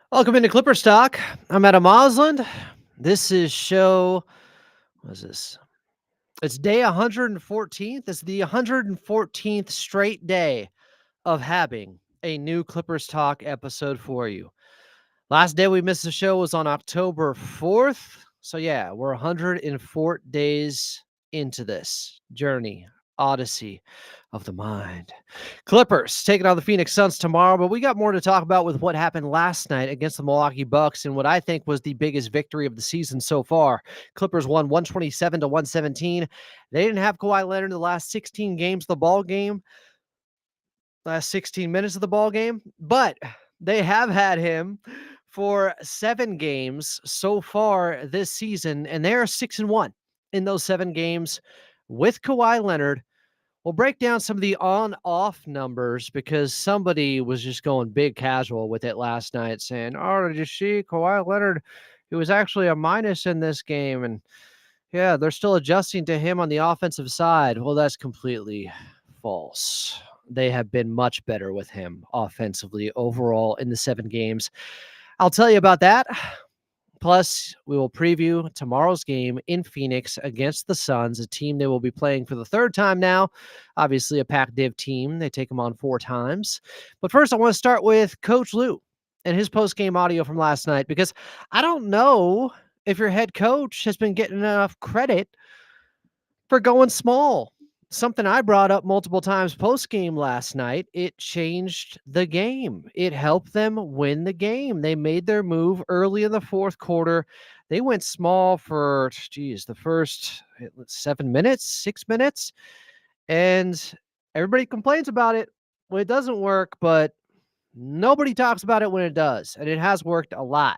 Welcome into Clippers Talk. I'm Adam Osland. This is what is this? It's day 114th. It's the 114th straight day of having a new Clippers Talk episode for you. Last day we missed the show was on October 4th. So, yeah, we're 104 days into this journey, odyssey of the mind. Clippers taking on the Phoenix Suns tomorrow, but we got more to talk about with what happened last night against the Milwaukee Bucks and what I think was the biggest victory of the season so far. Clippers won 127 to 117. They didn't have Kawhi Leonard in the last 16 games of the ball game, last 16 minutes of the ball game, but they have had him for 7 games so far this season, and they are 6-1 in those 7 games with Kawhi Leonard. We'll break down some of the on-off numbers because somebody was just going big casual with it last night saying, oh, did you see Kawhi Leonard? He was actually a minus in this game. And yeah, they're still adjusting to him on the offensive side. Well, that's completely false. They have been much better with him offensively overall in the 7 games. I'll tell you about that. Plus, we will preview tomorrow's game in Phoenix against the Suns, a team they will be playing for the 3rd time now. Obviously, a Pac-Div team. They take them on 4 times. But first, I want to start with Coach Lou and his post-game audio from last night, because I don't know if your head coach has been getting enough credit for going small. Something I brought up multiple times post-game last night. It changed the game. It helped them win the game. They made their move early in the 4th quarter. They went small for, the first 7 minutes, 6 minutes, and everybody complains about it when it doesn't work, but nobody talks about it when it does, and it has worked a lot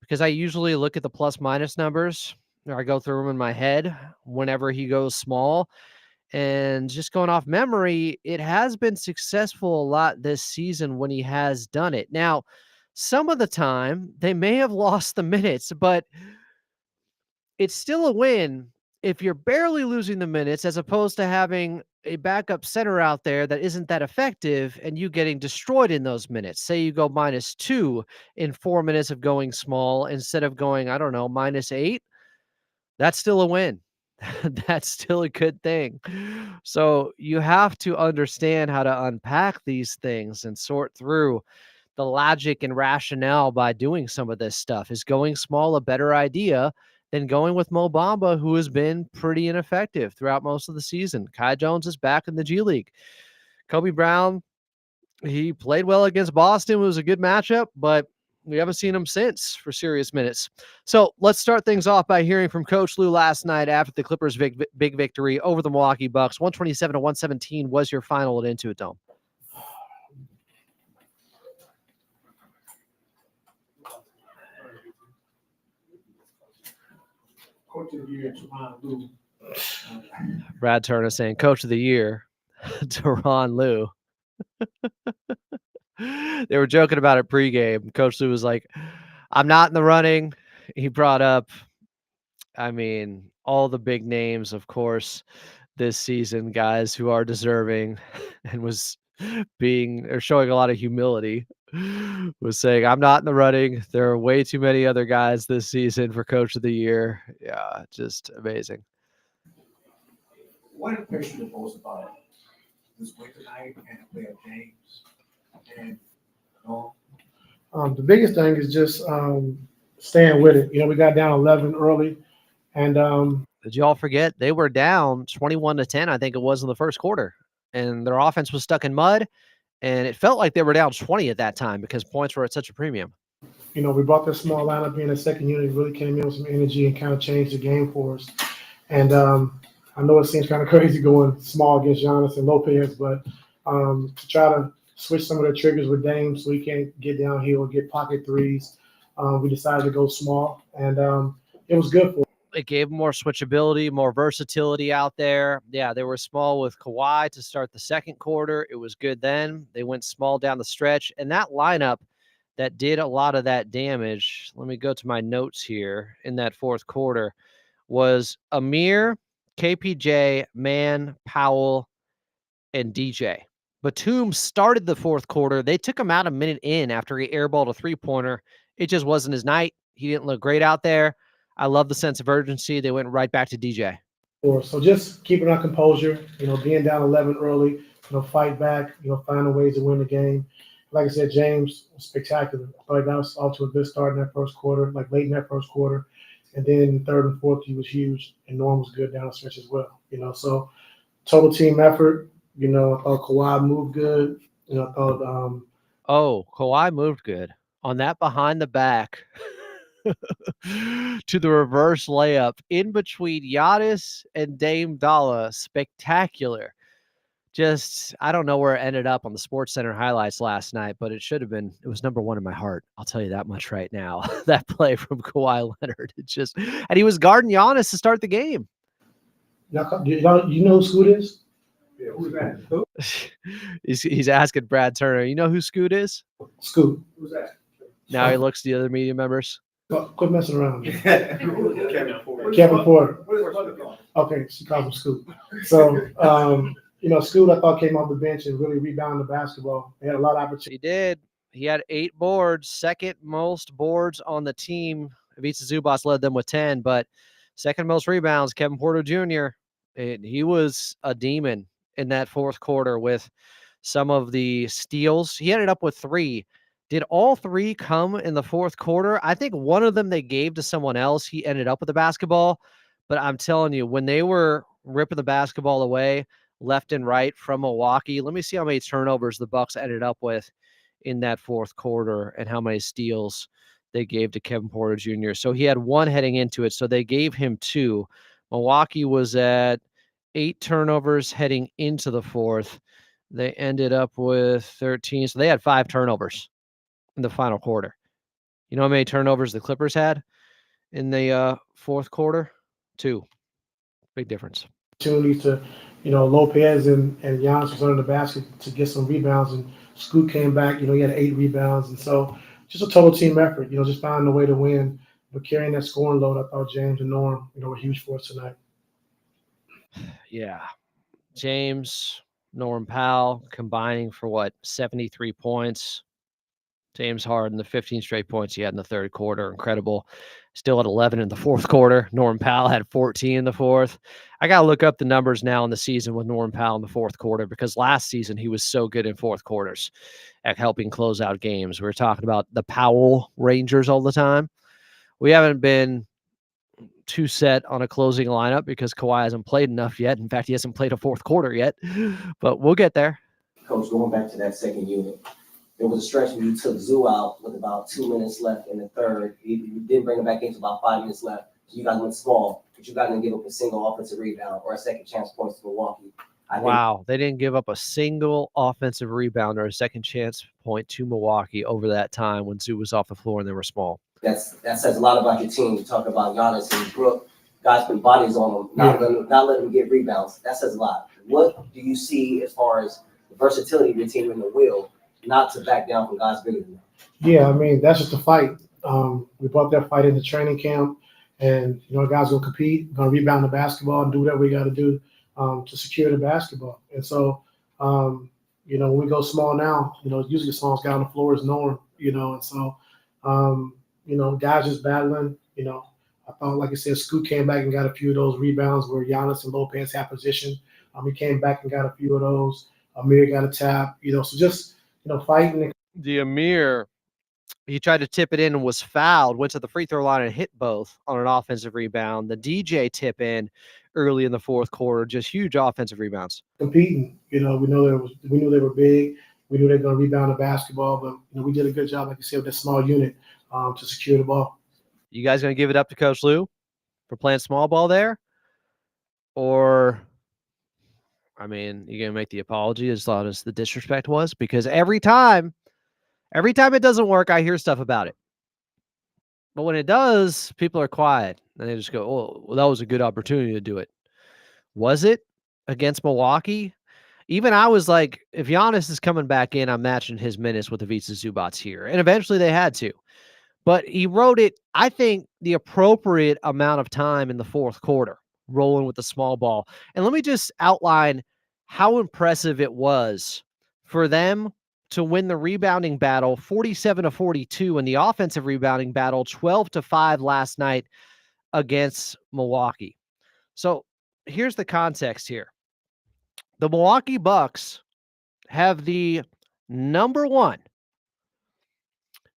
because I usually look at the plus-minus numbers, or I go through them in my head whenever he goes small. And just going off memory, it has been successful a lot this season when he has done it. Now, some of the time they may have lost the minutes, but it's still a win if you're barely losing the minutes as opposed to having a backup center out there that isn't that effective and you getting destroyed in those minutes. Say you go -2 in 4 minutes of going small instead of going, I don't know, -8. That's still a win. That's still a good thing. So you have to understand how to unpack these things and sort through the logic and rationale by doing some of this stuff. Is going small a better idea than going with Mo Bamba, who has been pretty ineffective throughout most of the season? Kai Jones is back in the G League. Kobe Brown, he played well against Boston. It was a good matchup, but we haven't seen him since for serious minutes. So let's start things off by hearing from Coach Lou last night after the Clippers' big victory over the Milwaukee Bucks. 127 to 117 was your final at Into It Dome. Coach of the Year, Lou. Brad Turner saying Coach of the Year, Teron Lou. They were joking about it pregame. Coach Lou was like, I'm not in the running. He brought up, all the big names, of course, this season, guys who are deserving, and was showing a lot of humility, was saying, I'm not in the running. There are way too many other guys this season for Coach of the Year. Yeah, just amazing. What impressed you the most about this win tonight and the playoff games? And the biggest thing is just staying with it. We got down 11 early, and did you all forget they were down 21 to 10? I think it was in the first quarter, and their offense was stuck in mud, and it felt like they were down 20 at that time because points were at such a premium. We brought this small lineup in. The second unit really came in with some energy and kind of changed the game for us. And I know it seems kind of crazy going small against Giannis and Lopez, but to try to switch some of the triggers with Dame so he can't get downhill, get pocket threes, we decided to go small, and it was good for us. It gave more switchability, more versatility out there. Yeah, they were small with Kawhi to start the second quarter. It was good then. They went small down the stretch, and that lineup that did a lot of that damage, let me go to my notes here, in that fourth quarter, was Amir, KPJ, Mann, Powell, and DJ. Batum started the fourth quarter. They took him out a minute in after he airballed a three-pointer. It just wasn't his night. He didn't look great out there. I love the sense of urgency. They went right back to DJ. So just keeping our composure, being down 11 early, fight back, finding ways to win the game. Like I said, James was spectacular. I thought that was off to a good start in that first quarter, like late in that first quarter. And then third and fourth, he was huge, and Norm was good down the stretch as well. So total team effort. I thought Kawhi moved good. I thought Kawhi moved good on that behind the back to the reverse layup in between Giannis and Dame Dalla. Spectacular. Just, I don't know where it ended up on the SportsCenter highlights last night, but it was number one in my heart. I'll tell you that much right now. That play from Kawhi Leonard. And he was guarding Giannis to start the game. You know who Scoot is? Yeah, who's that? Who? He's asking Brad Turner, you know who Scoot is? Scoot. Who's that? Now he looks at the other media members. Quit messing around. Kevin Ford. Kevin Ford. What is his mother called? Okay, she calls him Scoot. So, Scoot, I thought, came off the bench and really rebounded the basketball. They had a lot of opportunity. He did. He had 8 boards, second most boards on the team. Ivica Zubac led them with 10, but second most rebounds, Kevin Porter Jr. He was a demon in that fourth quarter with some of the steals. He ended up with 3. Did all 3 come in the fourth quarter? I think one of them they gave to someone else. He ended up with the basketball. But I'm telling you, when they were ripping the basketball away left and right from Milwaukee, let me see how many turnovers the Bucks ended up with in that fourth quarter and how many steals they gave to Kevin Porter Jr. So he had 1 heading into it. So they gave him 2. Milwaukee was at 8 turnovers heading into the fourth. They ended up with 13. So they had 5 turnovers in the final quarter. You know how many turnovers the Clippers had in the fourth quarter? 2. Big difference. Opportunities to, Lopez and Giannis was under the basket to get some rebounds, and Scoot came back. He had 8 rebounds, and so just a total team effort. Just finding a way to win, but carrying that scoring load. I thought James and Norm, were huge for us tonight. Yeah, James, Norm Powell combining for 73 points. James Harden, the 15 straight points he had in the third quarter, incredible. Still at 11 in the fourth quarter. Norm Powell had 14 in the fourth. I got to look up the numbers now in the season with Norm Powell in the fourth quarter because last season he was so good in fourth quarters at helping close out games. We were talking about the Powell Rangers all the time. We haven't been too set on a closing lineup because Kawhi hasn't played enough yet. In fact, he hasn't played a fourth quarter yet, but we'll get there. Coach, going back to that second unit, there was a stretch where you took Zoo out with about 2 minutes left in the third. You didn't bring him back in until about 5 minutes left. So you guys went small, but you guys didn't give up a single offensive rebound or a second chance points to Milwaukee. Wow, they didn't give up a single offensive rebound or a second chance point to Milwaukee over that time when Zoo was off the floor and they were small. That says a lot about your team. You talk about Giannis and Brook, guys putting bodies on them, not letting them get rebounds. That says a lot. What do you see as far as the versatility of your team and the will not to back down from guys bigger than them? Yeah, that's just a fight. We brought that fight into training camp, and guys will compete, going to rebound the basketball and do whatever we got to do to secure the basketball. And so, when we go small now, usually the smallest guy on the floor is Norm. And so, guys just battling. I thought, like I said, Scoot came back and got a few of those rebounds where Giannis and Lopez had position. He came back and got a few of those. Amir got a tap. So just fighting. The Amir, he tried to tip it in and was fouled, went to the free throw line and hit both on an offensive rebound. The DJ tip in early in the fourth quarter, just huge offensive rebounds. Competing, we knew they were big. We knew they were going to rebound the basketball, but we did a good job, like you said, with that small unit to secure the ball. You guys going to give it up to Coach Lou for playing small ball there? Or, you're going to make the apology as loud as the disrespect was? Because every time it doesn't work, I hear stuff about it. But when it does, people are quiet. And they just go, oh, well, that was a good opportunity to do it. Was it against Milwaukee? Even I was like, if Giannis is coming back in, I'm matching his minutes with Ivica Zubac here. And eventually they had to. But he wrote it, I think, the appropriate amount of time in the fourth quarter, rolling with the small ball. And let me just outline how impressive it was for them to win the rebounding battle 47-42 and the offensive rebounding battle 12-5 last night against Milwaukee. So here's the context here. The Milwaukee Bucks have the number 1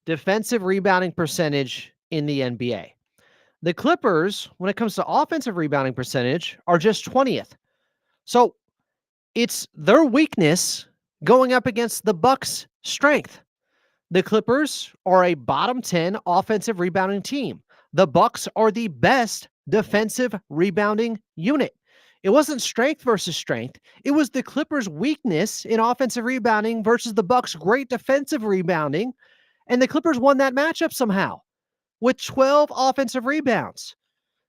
defensive rebounding percentage in the NBA. The Clippers, when it comes to offensive rebounding percentage, are just 20th. So it's their weakness going up against the Bucks' strength. The Clippers are a bottom 10 offensive rebounding team. The Bucks are the best defensive rebounding unit. It wasn't strength versus strength. It was the Clippers' weakness in offensive rebounding versus the Bucks' great defensive rebounding. And the Clippers won that matchup somehow with 12 offensive rebounds.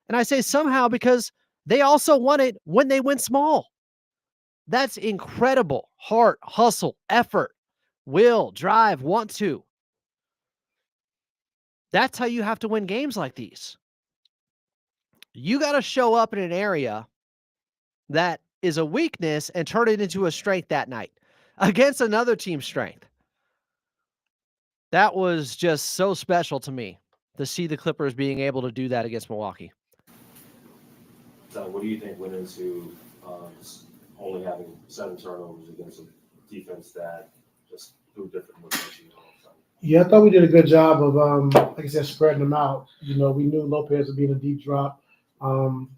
And I say somehow because they also won it when they went small. That's incredible. Heart, hustle, effort, will, drive, want to. That's how you have to win games like these. You got to show up in an area that is a weakness and turn it into a strength that night against another team's strength. That was just so special to me to see the Clippers being able to do that against Milwaukee. So what do you think went into only having 7 turnovers against a defense that just threw different looks at you all the time? Yeah, I thought we did a good job of, like I said, spreading them out. We knew Lopez would be in a deep drop,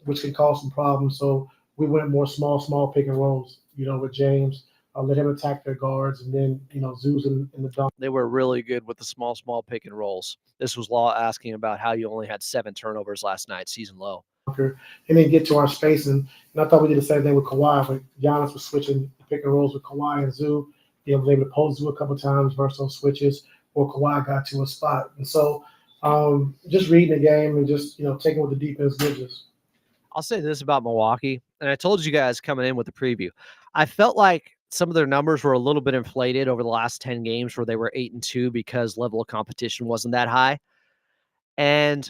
which can cause some problems. So we went more small pick and rolls, with James. Let him attack their guards, and then, Zeus in the dunk. They were really good with the small pick and rolls. This was Law asking about how you only had 7 turnovers last night, season low. And then get to our space. And I thought we did the same thing with Kawhi, but Giannis was switching pick and rolls with Kawhi and Zeus. Was able to pose Zeus a couple of times versus those switches, or Kawhi got to a spot. And so just reading the game and just, taking what the defense gives us. I'll say this about Milwaukee, and I told you guys coming in with the preview. I felt like some of their numbers were a little bit inflated over the last 10 games where they were 8-2 because level of competition wasn't that high. And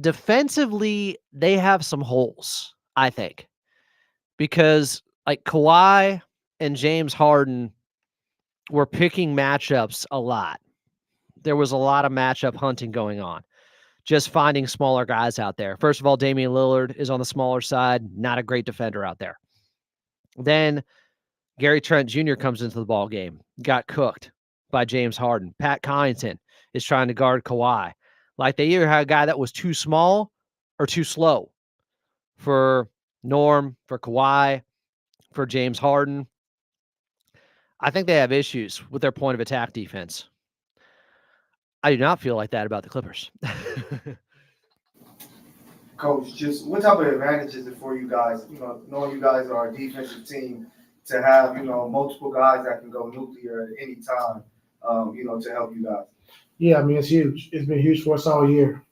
defensively, they have some holes, I think, because like Kawhi and James Harden were picking matchups a lot. There was a lot of matchup hunting going on, just finding smaller guys out there. First of all, Damian Lillard is on the smaller side, not a great defender out there. Then Gary Trent Jr. comes into the ball game, got cooked by James Harden. Pat Connaughton is trying to guard Kawhi. Like they either had a guy that was too small or too slow for Norm, for Kawhi, for James Harden. I think they have issues with their point of attack defense. I do not feel like that about the Clippers. Coach, just what type of advantage is it for you guys, knowing you guys are a defensive team, to have, multiple guys that can go nuclear at any time, to help you guys? Yeah, I mean, it's huge. It's been huge for us all year,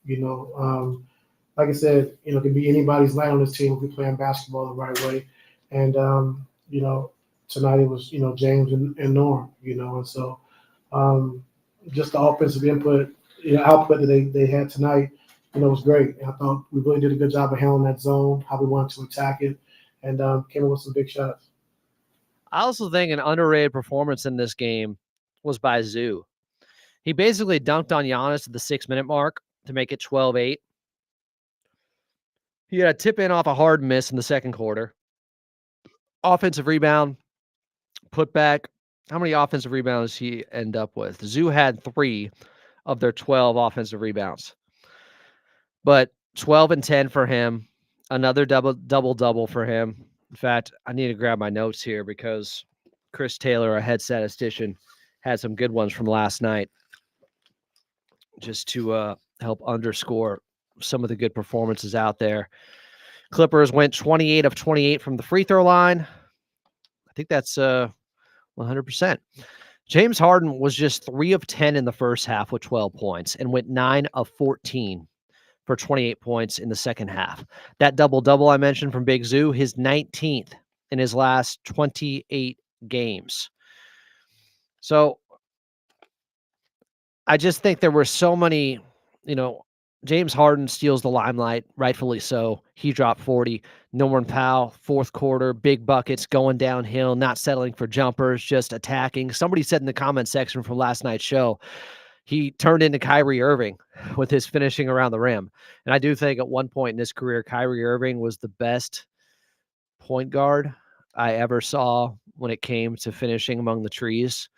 Like I said, it could be anybody's lane on this team if we're playing basketball the right way. And, tonight it was, James and Norm, and so just the offensive input, output that they had tonight, was great. And I thought we really did a good job of handling that zone, how we wanted to attack it, and came in with some big shots. I also think an underrated performance in this game was by Zoo. He basically dunked on Giannis at the 6-minute mark to make it 12-8. He had a tip in off a hard miss in the second quarter. Offensive rebound, put back. How many offensive rebounds he end up with? Zoo had 3 of their 12 offensive rebounds. But 12 and 10 for him. Another double for him. In fact, I need to grab my notes here because Chris Taylor, our head statistician, had some good ones from last night just to help underscore some of the good performances out there. Clippers went 28 of 28 from the free throw line. I think that's 100%. James Harden was just 3 of 10 in the first half with 12 points and went 9 of 14 for 28 points in the second half. That double-double I mentioned from Big Zoo, his 19th in his last 28 games. So I just think there were so many, James Harden steals the limelight, rightfully so. He dropped 40. Norman Powell, fourth quarter, big buckets, going downhill, not settling for jumpers, just attacking. Somebody said in the comment section from last night's show, he turned into Kyrie Irving with his finishing around the rim. And I do think at one point in his career, Kyrie Irving was the best point guard I ever saw when it came to finishing among the trees.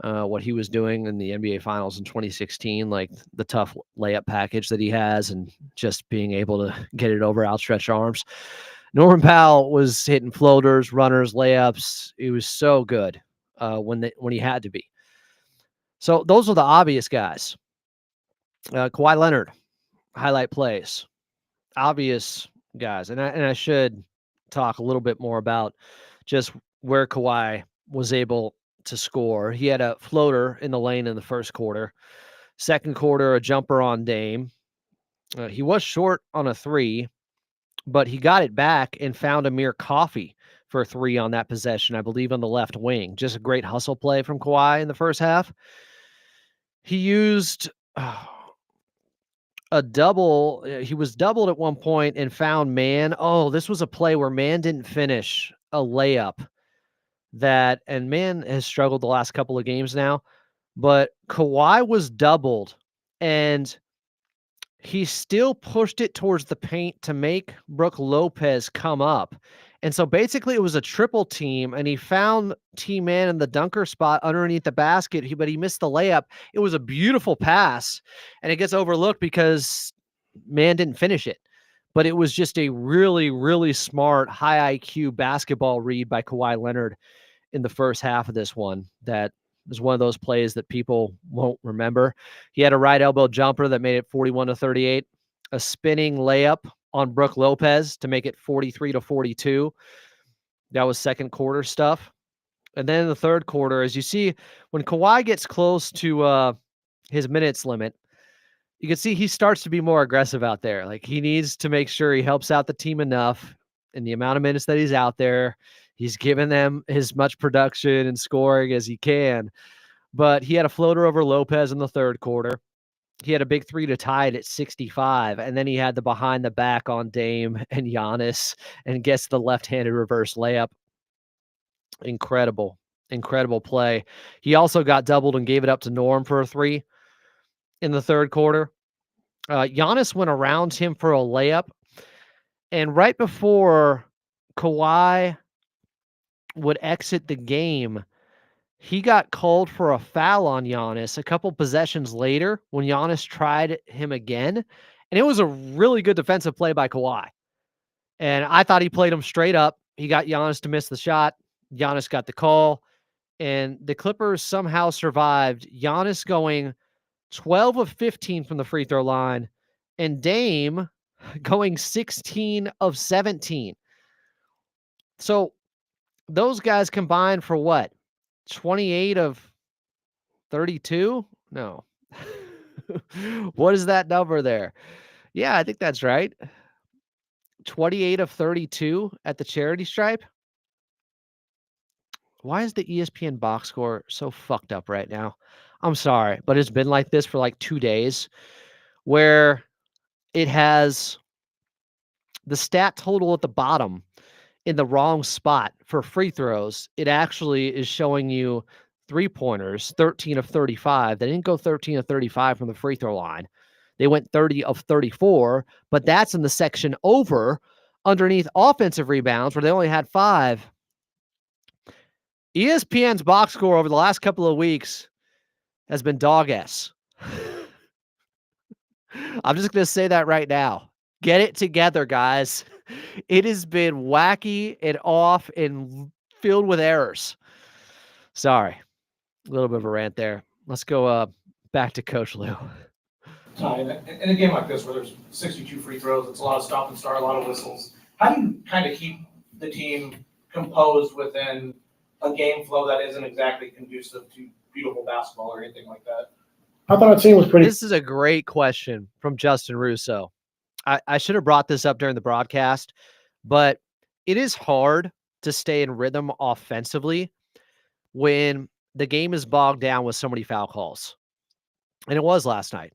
What he was doing in the NBA Finals in 2016, like the tough layup package that he has and just being able to get it over outstretched arms. Norman Powell was hitting floaters, runners, layups. He was so good when he had to be. So those are the obvious guys. Kawhi Leonard, highlight plays, obvious guys. And I should talk a little bit more about just where Kawhi was able to score. He had a floater in the lane in the first quarter. Second quarter, a jumper on Dame. He was short on a three, but he got it back and found Amir Coffey for a three on that possession, I believe on the left wing. Just a great hustle play from Kawhi in the first half. He used a double. He was doubled at one point and found Man. Oh, this was a play where Man didn't finish a layup. And Man has struggled the last couple of games now, but Kawhi was doubled and he still pushed it towards the paint to make Brook Lopez come up. And so basically it was a triple team and he found T-Man in the dunker spot underneath the basket, but he missed the layup. It was a beautiful pass and it gets overlooked because Man didn't finish it. But it was just a really, really smart, high IQ basketball read by Kawhi Leonard in the first half of this one. That was one of those plays that people won't remember. He had a right elbow jumper that made it 41-38, a spinning layup on Brook Lopez to make it 43-42. That was second quarter stuff. And then in the third quarter, as you see, when Kawhi gets close to his minutes limit, you can see he starts to be more aggressive out there. Like he needs to make sure he helps out the team enough in the amount of minutes that he's out there. He's given them as much production and scoring as he can. But he had a floater over Lopez in the third quarter. He had a big three to tie it at 65. And then he had the behind the back on Dame and Giannis and gets the left-handed reverse layup. Incredible, incredible play. He also got doubled and gave it up to Norm for a three in the third quarter. Giannis went around him for a layup. And right before Kawhi would exit the game, he got called for a foul on Giannis a couple possessions later when Giannis tried him again. And it was a really good defensive play by Kawhi. And I thought he played him straight up. He got Giannis to miss the shot. Giannis got the call. And the Clippers somehow survived. Giannis going 12 of 15 from the free throw line. And Dame going 16 of 17. So those guys combined for what? 28 of 32? No. What is that number there? Yeah, I think that's right. 28 of 32 at the charity stripe. Why is the ESPN box score so fucked up right now? I'm sorry, but it's been like this for like 2 days where it has the stat total at the bottom in the wrong spot for free throws. It actually is showing you three-pointers, 13 of 35. They didn't go 13 of 35 from the free throw line. They went 30 of 34, but that's in the section over underneath offensive rebounds where they only had 5. ESPN's box score over the last couple of weeks has been dog S. I'm just going to say that right now. Get it together, guys. It has been wacky and off and filled with errors. Sorry. A little bit of a rant there. Let's go back to Coach Lou. In a game like this where there's 62 free throws, it's a lot of stop and start, a lot of whistles. How do you kind of keep the team composed within a game flow that isn't exactly conducive to beautiful basketball or anything like that? I thought our team was pretty. This is a great question from Justin Russo. I should have brought this up during the broadcast, but it is hard to stay in rhythm offensively when the game is bogged down with so many foul calls. And it was last night.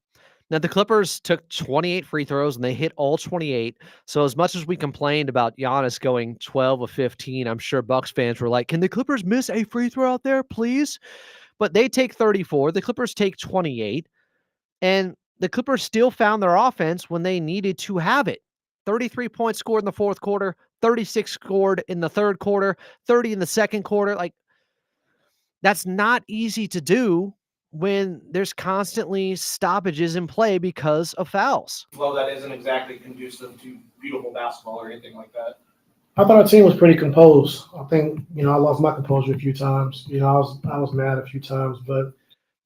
Now, the Clippers took 28 free throws, and they hit all 28. So as much as we complained about Giannis going 12 of 15, I'm sure Bucks fans were like, can the Clippers miss a free throw out there, please? But they take 34. The Clippers take 28. And the Clippers still found their offense when they needed to have it. 33 points scored in the fourth quarter, 36 scored in the third quarter, 30 in the second quarter. Like, that's not easy to do when there's constantly stoppages in play because of fouls. Flow that isn't exactly conducive to beautiful basketball or anything like that. I thought our team was pretty composed. I think, I lost my composure a few times. I was mad a few times, but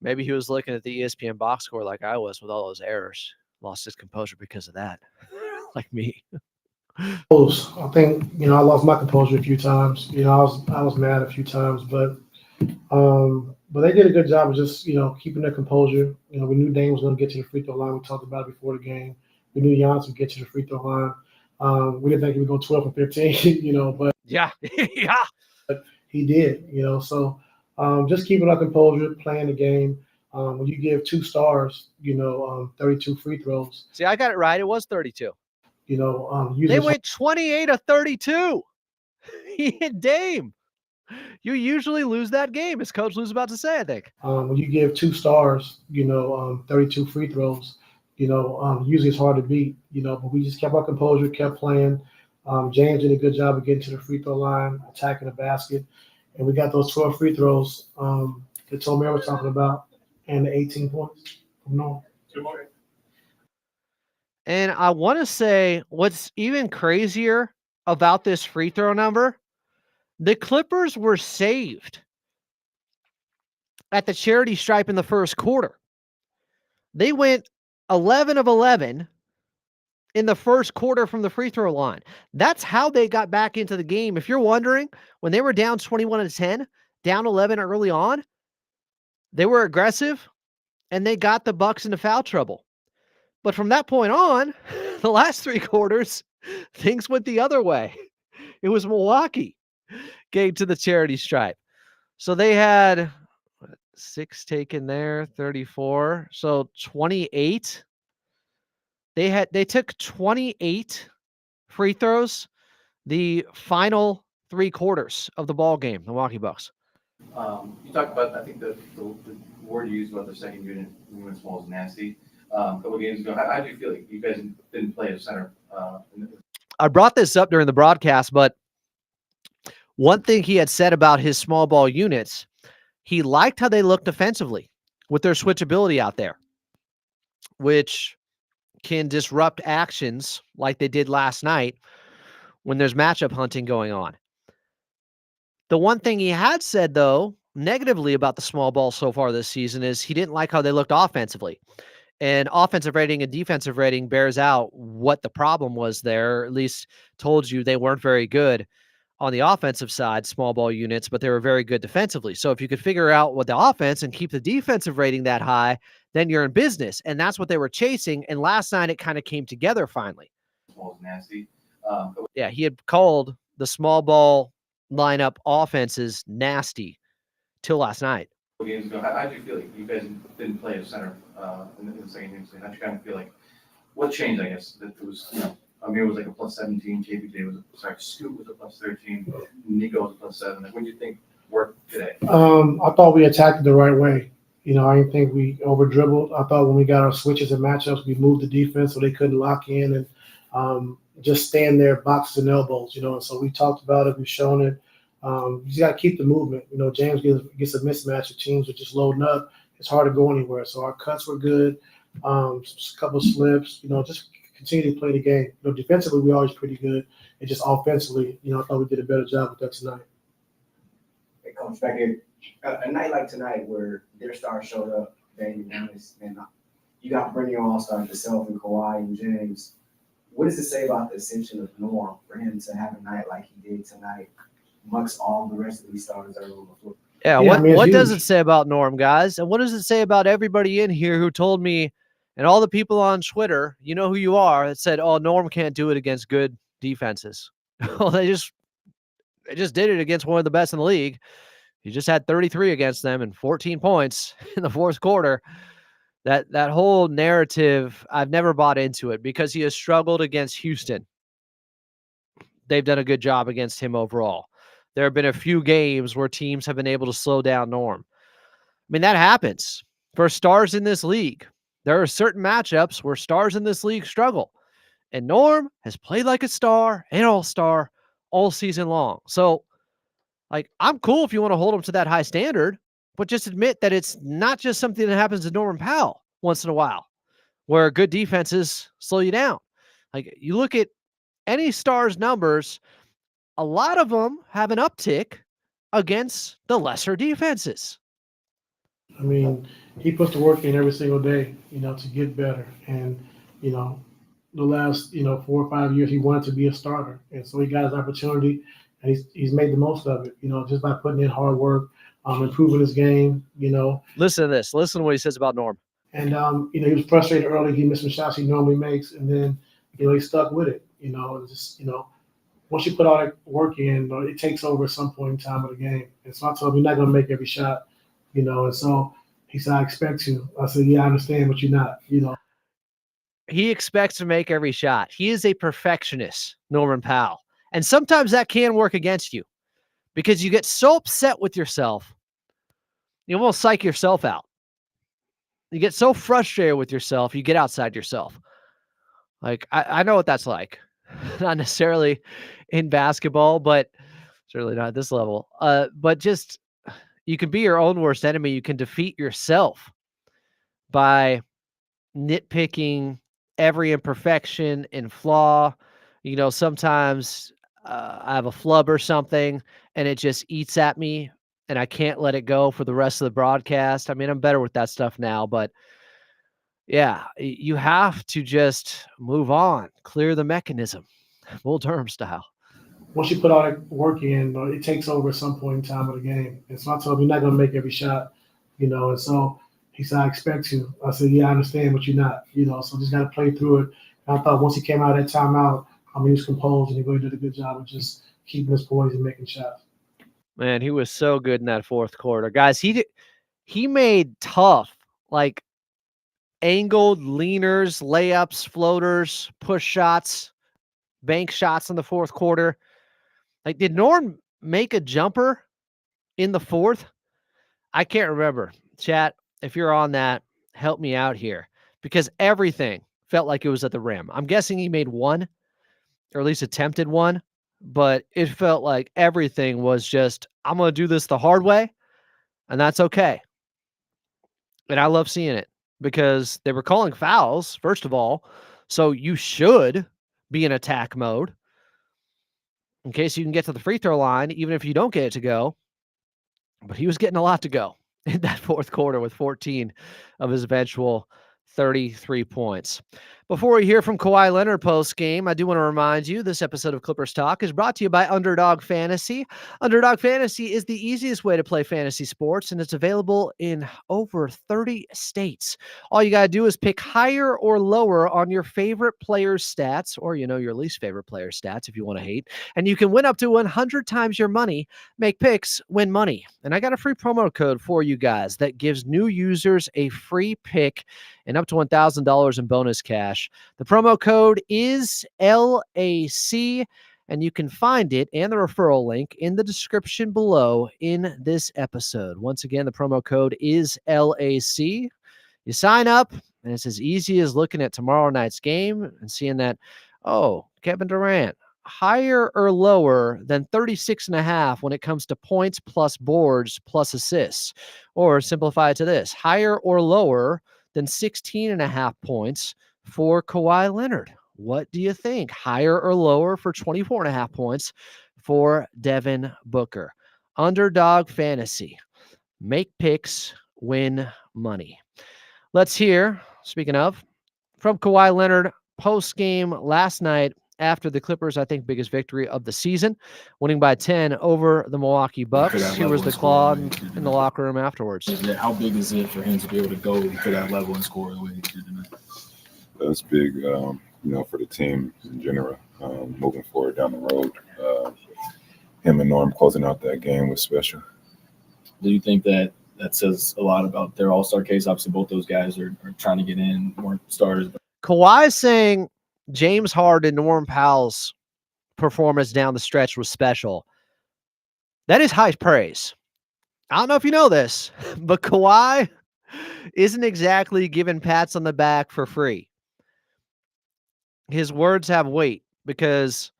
Maybe he was looking at the ESPN box score like I was with all those errors. Lost his composure because of that, like me. I think, I lost my composure a few times. I was mad a few times, but they did a good job of just, keeping their composure. We knew Dame was going to get to the free throw line. We talked about it before the game. We knew Giannis would get to the free throw line. We didn't think he would go 12 and 15, but Yeah, yeah. he did, So just keeping our composure, playing the game. When you give 2 stars, 32 free throws. See, I got it right. It was 32. They went 28 of 32. He hit Dame. You usually lose that game, as Coach Lou's about to say, I think. When you give 2 stars, 32 free throws, usually it's hard to beat, but we just kept our composure, kept playing. James did a good job of getting to the free throw line, attacking the basket, and we got those 12 free throws that Tomer was talking about, and the 18 points from Norm. And I want to say what's even crazier about this free throw number, the Clippers were saved at the charity stripe in the first quarter. They went 11 of 11 in the first quarter from the free throw line. That's how they got back into the game. If you're wondering, when they were down 21-10, down 11 early on, they were aggressive and they got the Bucks into foul trouble. But from that point on, the last 3 quarters, things went the other way. It was Milwaukee getting to the charity stripe. So they had 6 taken there, 34. So 28. They took 28 free throws the final 3 quarters of the ball game, the Milwaukee Bucks. You talked about, I think the word you used about the second unit, when small is nasty. A couple of games ago, how do you feel like you guys didn't play at center? I brought this up during the broadcast, but one thing he had said about his small ball units, he liked how they looked defensively with their switchability out there, which can disrupt actions like they did last night when there's matchup hunting going on. The one thing he had said, though, negatively about the small ball so far this season is he didn't like how they looked offensively. And offensive rating and defensive rating bears out what the problem was there, or at least told you they weren't very good on the offensive side, small ball units, but they were very good defensively. So if you could figure out what the offense and keep the defensive rating that high, then you're in business. And that's what they were chasing. And last night it kind of came together finally. Small is nasty. Yeah, he had called the small ball lineup offenses nasty till last night. Games ago, how do you feel like you guys didn't play at center in the second game? How do you kind of feel like what changed? I guess that it was, Amir was like a plus 17, KPJ was Scoot was a plus 13, Nico was a plus 7. Like, what do you think worked today? I thought we attacked it the right way. I didn't think we over dribbled. I thought when we got our switches and matchups, we moved the defense so they couldn't lock in and just stand there, boxes and elbows. And so we talked about it. We've shown it. You just got to keep the movement. James gets a mismatch of teams that just loading up. It's hard to go anywhere. So our cuts were good. A couple slips. Just continue to play the game. Defensively we're always pretty good, and just offensively, I thought we did a better job with that tonight. Hey, Coach, back here, a night like tonight where their stars showed up, Dame and Giannis, and you got Brittany All-Stars, yourself and Kawhi and James. What does it say about the ascension of Norm for him to have a night like he did tonight amongst all the rest of these stars that are on the floor? Yeah, what does it say about Norm, guys? And what does it say about everybody in here who told me, and all the people on Twitter, you know who you are, that said, oh, Norm can't do it against good defenses. Well, they just did it against one of the best in the league. He just had 33 against them and 14 points in the fourth quarter. That whole narrative, I've never bought into it because he has struggled against Houston. They've done a good job against him overall. There have been a few games where teams have been able to slow down Norm. I mean, that happens for stars in this league. There are certain matchups where stars in this league struggle. And Norm has played like a star, an all-star, all season long. So, like, I'm cool if you want to hold him to that high standard, but just admit that it's not just something that happens to Norman Powell once in a while, where good defenses slow you down. Like, you look at any star's numbers, a lot of them have an uptick against the lesser defenses. I mean, he puts the work in every single day, to get better. And, the last, 4 or 5 years, he wanted to be a starter. And so he got his opportunity, and he's made the most of it, just by putting in hard work, improving his game, Listen to this. Listen to what he says about Norm. And, he was frustrated early. He missed some shots he normally makes. And then, he stuck with it, and just, once you put all that work in, it takes over at some point in time of the game. And so I told him, you're not going to make every shot, and so he said, I expect to. I said, yeah, I understand, but you're not, He expects to make every shot. He is a perfectionist, Norman Powell. And sometimes that can work against you because you get so upset with yourself, you almost psych yourself out. You get so frustrated with yourself, you get outside yourself. Like, I know what that's like. Not necessarily in basketball, but certainly not at this level. But just, you can be your own worst enemy. You can defeat yourself by nitpicking every imperfection and flaw. Sometimes I have a flub or something and it just eats at me and I can't let it go for the rest of the broadcast. I mean, I'm better with that stuff now, but yeah, you have to just move on, clear the mechanism, Bull Durham style. Once you put all that work in, it takes over at some point in time of the game. And so I told him, you're not going to make every shot, and so he said, I expect to. I said, yeah, I understand, but you're not, so just got to play through it. And I thought once he came out of that timeout, he was composed and he really did a good job of just keeping his poise and making shots. Man, he was so good in that fourth quarter. Guys, he made tough, like, angled leaners, layups, floaters, push shots, bank shots in the fourth quarter. Like, did Norm make a jumper in the fourth? I can't remember. Chat, if you're on that, help me out here because everything felt like it was at the rim. I'm guessing he made one, or at least attempted one, but it felt like everything was just, I'm going to do this the hard way, and that's okay. And I love seeing it because they were calling fouls, first of all, so you should be in attack mode in case you can get to the free throw line, even if you don't get it to go. But he was getting a lot to go in that fourth quarter with 14 of his eventual 33 points. Before we hear from Kawhi Leonard post game, I do want to remind you this episode of Clippers Talk is brought to you by Underdog Fantasy. Underdog Fantasy is the easiest way to play fantasy sports, and it's available in over 30 states. All you got to do is pick higher or lower on your favorite player's stats, or your least favorite player's stats if you want to hate, and you can win up to 100 times your money. Make picks, win money. And I got a free promo code for you guys that gives new users a free pick and up to $1,000 in bonus cash. The promo code is LAC, and you can find it and the referral link in the description below in this episode. Once again, the promo code is LAC. You sign up, and it's as easy as looking at tomorrow night's game and seeing that, Kevin Durant, higher or lower than 36.5 when it comes to points plus boards plus assists. Or simplify it to this, higher or lower than 16.5 points for Kawhi Leonard. What do you think? Higher or lower for 24.5 points for Devin Booker? Underdog Fantasy. Make picks, win money. Let's hear, speaking of, from Kawhi Leonard post-game last night after the Clippers, I think, biggest victory of the season, winning by 10 over the Milwaukee Bucks. Here was the Claude in the locker room afterwards. How big is it for him to be able to go to that level and score the way he did tonight? That's big, for the team in general, moving forward down the road. Him and Norm closing out that game was special. Do you think that that says a lot about their all-star case. Obviously, both those guys are trying to get in, weren't starters. Kawhi saying James Harden and Norm Powell's performance down the stretch was special. That is high praise. I don't know if you know this, but Kawhi isn't exactly giving pats on the back for free. His words have weight because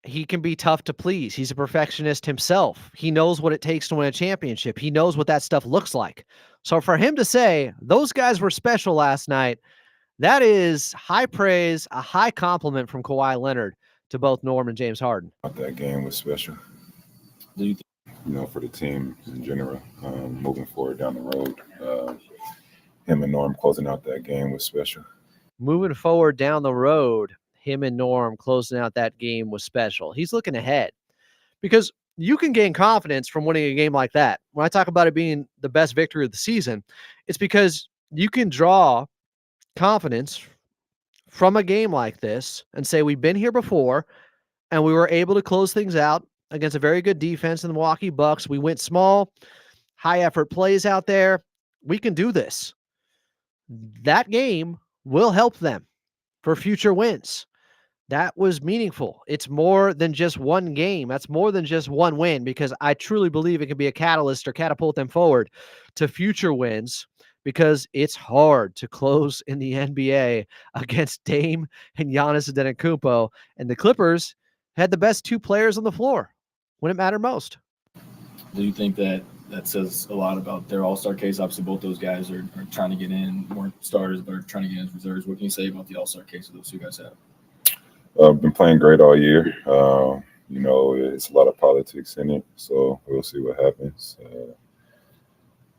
he can be tough to please. He's a perfectionist himself. He knows what it takes to win a championship. He knows what that stuff looks like. So for him to say those guys were special last night, that is high praise, a high compliment from Kawhi Leonard to both Norm and James Harden. That game was special. Do you For the team in general, moving forward down the road. Him and Norm closing out that game was special. Moving forward down the road, him and Norm closing out that game was special. He's looking ahead because you can gain confidence from winning a game like that. When I talk about it being the best victory of the season, it's because you can draw confidence from a game like this and say, we've been here before and we were able to close things out against a very good defense in the Milwaukee Bucks. We went small, high effort plays out there. We can do this. That game will help them for future wins. That was meaningful. It's more than just one game. That's more than just one win, because I truly believe it can be a catalyst or catapult them forward to future wins, because it's hard to close in the NBA against Dame and Giannis Antetokounmpo. And the Clippers had the best two players on the floor when it mattered most. Do you think that says a lot about their all-star case? Obviously, both those guys are trying to get in, weren't starters, but are trying to get in as reserves. What can you say about the all-star case that those two guys have? Been playing great all year. It's a lot of politics in it, so we'll see what happens.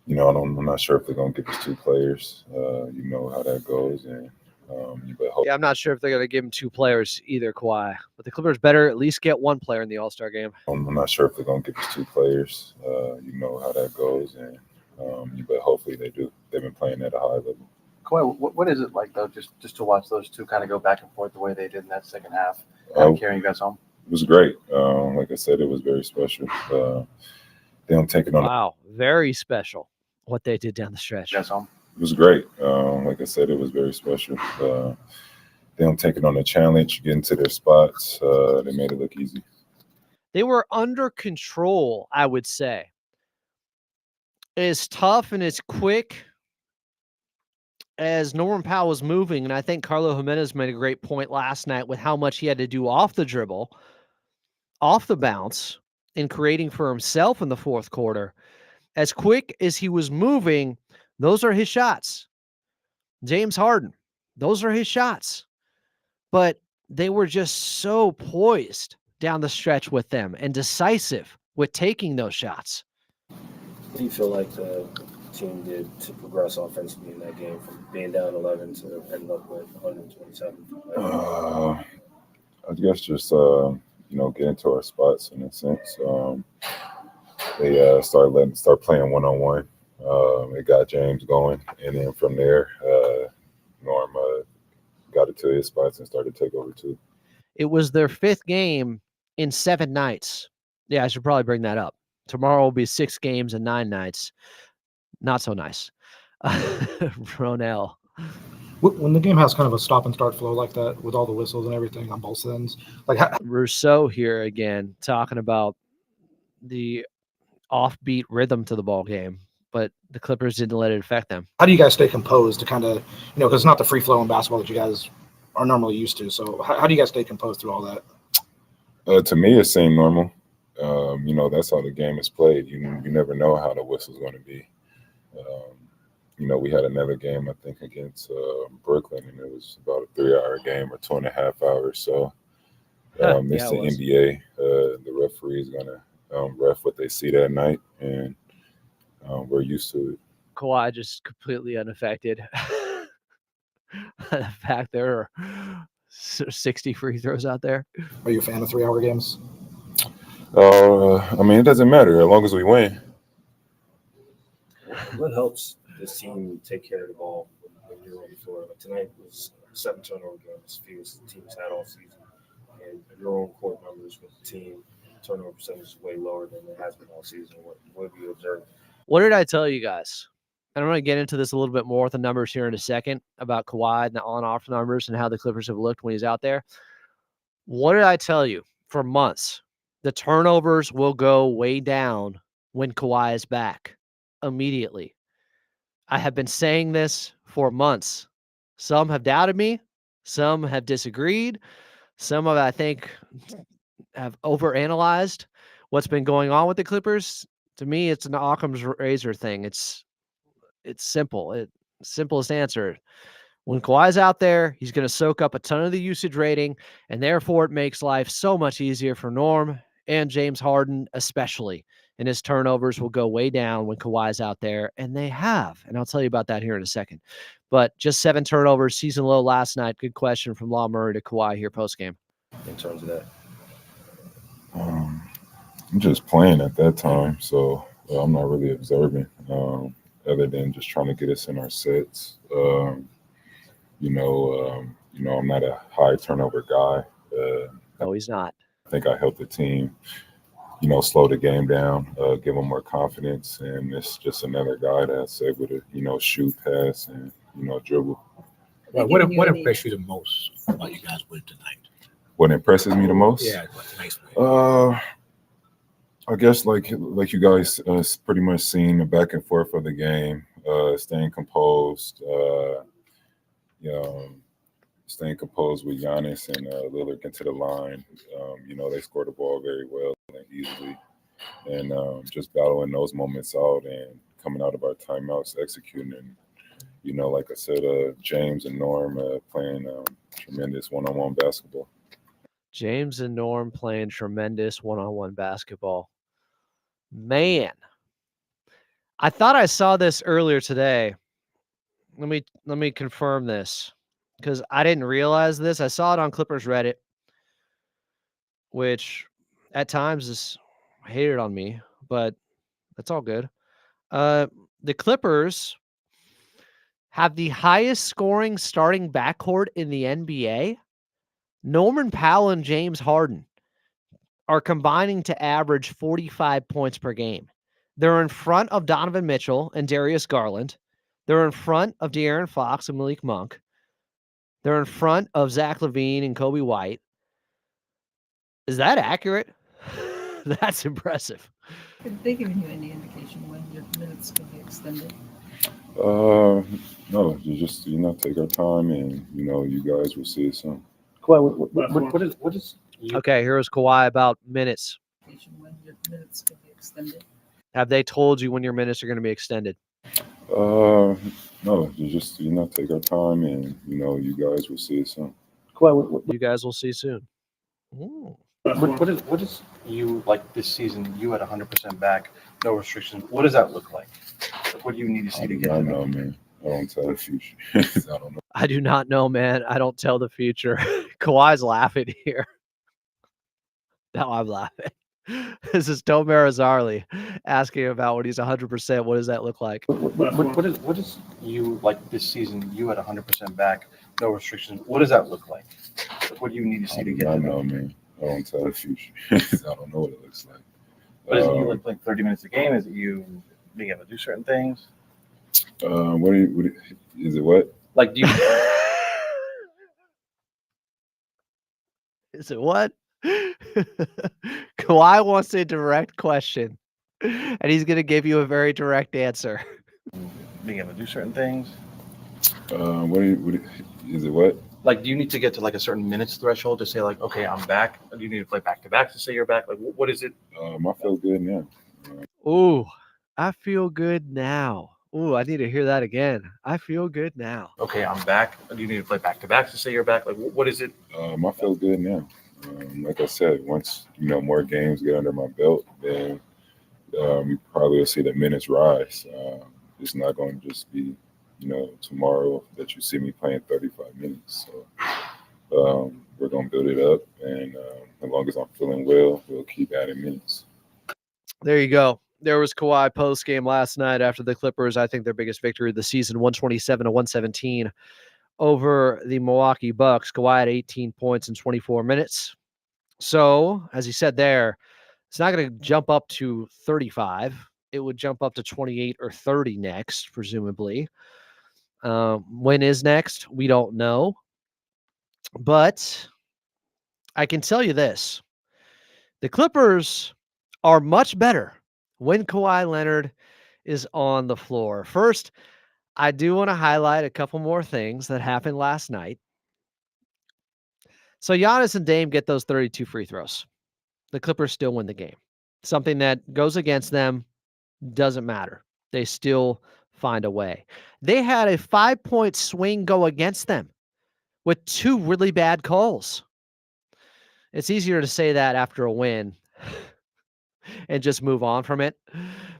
I'm not sure if they're going to give us two players. You know how that goes. And I'm not sure if they're going to give him two players either, Kawhi. But the Clippers better at least get one player in the All-Star game. I'm not sure if they're going to give us two players. You know how that goes. And but hopefully they do. They've been playing at a high level. Kawhi, what is it like, though, just to watch those two kind of go back and forth the way they did in that second half, carrying you guys home? It was great. Like I said, it was very special. Them taking on. Wow, very special what they did down the stretch. It was great. Like I said, it was very special. Them taking on a challenge, getting to their spots, they made it look easy. They were under control, I would say. As tough and as quick as Norman Powell was moving, and I think Carlo Jimenez made a great point last night with how much he had to do off the dribble, off the bounce, in creating for himself in the fourth quarter. As quick as he was moving, those are his shots. James Harden, those are his shots. But they were just so poised down the stretch with them and decisive with taking those shots. What do you feel like the team did to progress offensively in that game, from being down 11 to end up with 127? I guess just get into our spots in a sense. They start playing one-on-one. It got James going, and then from there, Norm got it to his spots and started to take over too. It was their fifth game in 7 nights. Yeah, I should probably bring that up. Tomorrow will be 6 games and 9 nights. Not so nice. Ronell. When the game has kind of a stop and start flow like that, with all the whistles and everything on both ends, Rousseau here again talking about the offbeat rhythm to the ball game, but the Clippers didn't let it affect them. How do you guys stay composed to kind of, because it's not the free flow in basketball that you guys are normally used to. So how do you guys stay composed through all that? To me, it seemed normal. That's how the game is played. You never know how the whistle's going to be. We had another game, I think, against Brooklyn, and it was about a 3-hour game or 2.5 hours. So it's the NBA. The referee is going to ref what they see that night, and we're used to it. Kawhi just completely unaffected. The fact there are 60 free throws out there. Are you a fan of 3-hour games? It doesn't matter as long as we win. What helps this team take care of the ball when you're on the floor? Like tonight was 7 turnover games, fewest the team's had all season. And your own court numbers with the team, turnover percentage is way lower than it has been all season. What have you observed What did I tell you guys? And I'm going to get into this a little bit more with the numbers here in a second about Kawhi and the on-off numbers and how the Clippers have looked when he's out there. What did I tell you for months? The turnovers will go way down when Kawhi is back immediately. I have been saying this for months. Some have doubted me. Some have disagreed. Some of, I think, have overanalyzed what's been going on with the Clippers. To me, it's an Occam's razor thing. It's simple. Simplest answer. When Kawhi's out there, he's going to soak up a ton of the usage rating, and therefore it makes life so much easier for Norm and James Harden, especially. And his turnovers will go way down when Kawhi's out there, and they have. And I'll tell you about that here in a second. But just 7 turnovers, season low last night. Good question from Law Murray to Kawhi here post-game. In terms of that, I'm just playing at that time, so I'm not really observing, other than just trying to get us in our sets. I'm not a high turnover guy. No, he's not. I think I helped the team, slow the game down, give them more confidence, and it's just another guy that's able to, shoot, pass, and dribble. Well, what impressed you the most about you guys win tonight? What impresses me the most? Yeah, tonight's win. I guess like you guys pretty much seen the back and forth of the game, staying composed, staying composed with Giannis and Lillard into the line. They scored the ball very well and easily, and just battling those moments out and coming out of our timeouts, executing. And like I said, James and Norm playing tremendous one-on-one basketball. James and Norm playing tremendous one-on-one basketball. Man, I thought I saw this earlier today. Let me confirm this because I didn't realize this. I saw it on Clippers Reddit, which at times is hated on me, but that's all good. The Clippers have the highest scoring starting backcourt in the NBA. Norman Powell and James Harden are combining to average 45 points per game. They're in front of Donovan Mitchell and Darius Garland. They're in front of De'Aaron Fox and Malik Monk. They're in front of Zach LaVine and Kobe White. Is that accurate? That's impressive. Have they given you any indication when your minutes can be extended? No, you just take our time, and you guys will see it soon. Kawhi, what is Okay, here's Kawhi about minutes. When your minutes can be extended? Have they told you when your minutes are going to be extended? No, you just take our time, and you guys will see it soon. Kawhi, You guys will see soon. Ooh. what is you like this season? You at 100% back, no restrictions. What does that look like? What do you need to see to get? I don't know, man. I don't tell the future. I don't know. I do not know, man. I don't tell the future. Kawhi's laughing here. Now I'm laughing. This is Tomer Azarli asking about when he's 100%. What does that look like? What is you like this season? You at 100% back, no restrictions. What does that look like? What do you need to see to get? I don't know, man. I don't tell the future. I don't know what it looks like. But is it you like playing 30 minutes a game? Is it you being able to do certain things? Is it what? Like, do you? Is it what? Kawhi wants a direct question, and he's going to give you a very direct answer. Being able to do certain things? Is it what? Like, do you need to get to like a certain minutes threshold to say like, okay, I'm back? Or do you need to play back to back to say you're back? Like, what is it? I feel good now. Ooh, I feel good now. Ooh, I need to hear that again. I feel good now. Okay, I'm back. Or do you need to play back to back to say you're back? Like, what is it? I feel good now. Like I said, once more games get under my belt, then you probably will see the minutes rise. It's not going to just be, tomorrow that you see me playing 35 minutes. So we're going to build it up, and as long as I'm feeling well, we'll keep adding minutes. There you go. There was Kawhi post game last night after the Clippers. I think their biggest victory of the season, 127-117 over the Milwaukee Bucks. Kawhi had 18 points in 24 minutes. So, as he said there, it's not going to jump up to 35. it would jump up to 28 or 30 next, presumably. When is next? We don't know. But I can tell you this. The Clippers are much better when Kawhi Leonard is on the floor. First, I do want to highlight a couple more things that happened last night. So Giannis and Dame get those 32 free throws. The Clippers still win the game. Something that goes against them doesn't matter. They still find a way. They had a 5-point swing go against them with 2 really bad calls. It's easier to say that after a win and just move on from it,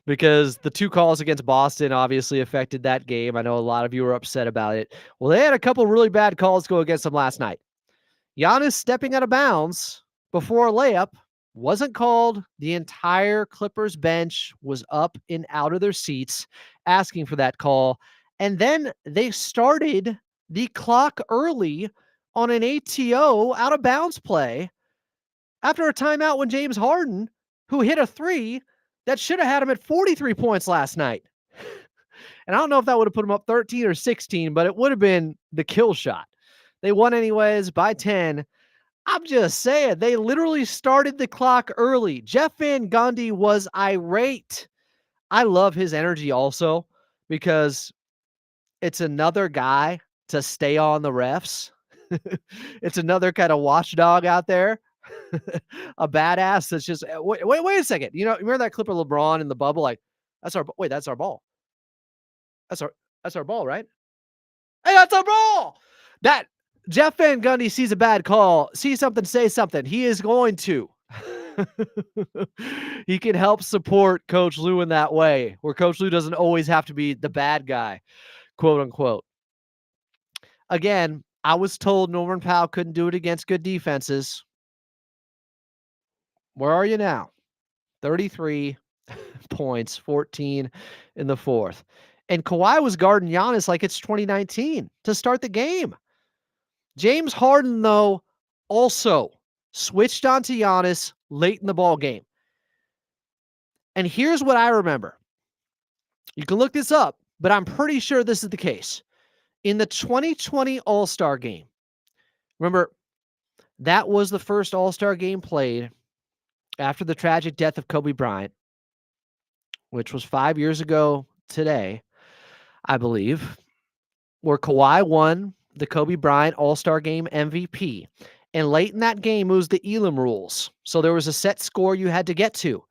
because the 2 calls against Boston obviously affected that game. I know a lot of you were upset about it. Well, they had a couple really bad calls go against them last night. Giannis stepping out of bounds before a layup wasn't called. The entire Clippers bench was up and out of their seats asking for that call. And then they started the clock early on an ATO out of bounds play after a timeout when James Harden, who hit a 3 that should have had him at 43 points last night. And I don't know if that would have put him up 13 or 16, but it would have been the kill shot. They won anyways by 10. I'm just saying, they literally started the clock early. Jeff Van Gundy was irate. I love his energy also, because it's another guy to stay on the refs. It's another kind of watchdog out there. A badass that's just, wait a second. You know, remember that clip of LeBron in the bubble? Like, that's our ball. That's our ball, right? Hey, that's our ball. That Jeff Van Gundy sees a bad call, see something, say something. He is going to. He can help support Coach Lou in that way, where Coach Lou doesn't always have to be the bad guy, quote unquote. Again, I was told Norman Powell couldn't do it against good defenses. Where are you now? 33 points, 14 in the fourth. And Kawhi was guarding Giannis like it's 2019 to start the game. James Harden, though, also switched onto Giannis late in the ball game. And here's what I remember. You can look this up, but I'm pretty sure this is the case. In the 2020 All-Star game, remember, that was the first All-Star game played after the tragic death of Kobe Bryant, which was 5 years ago today, I believe, where Kawhi won the Kobe Bryant All-Star Game MVP. And late in that game, it was the Elam rules. So there was a set score you had to get to.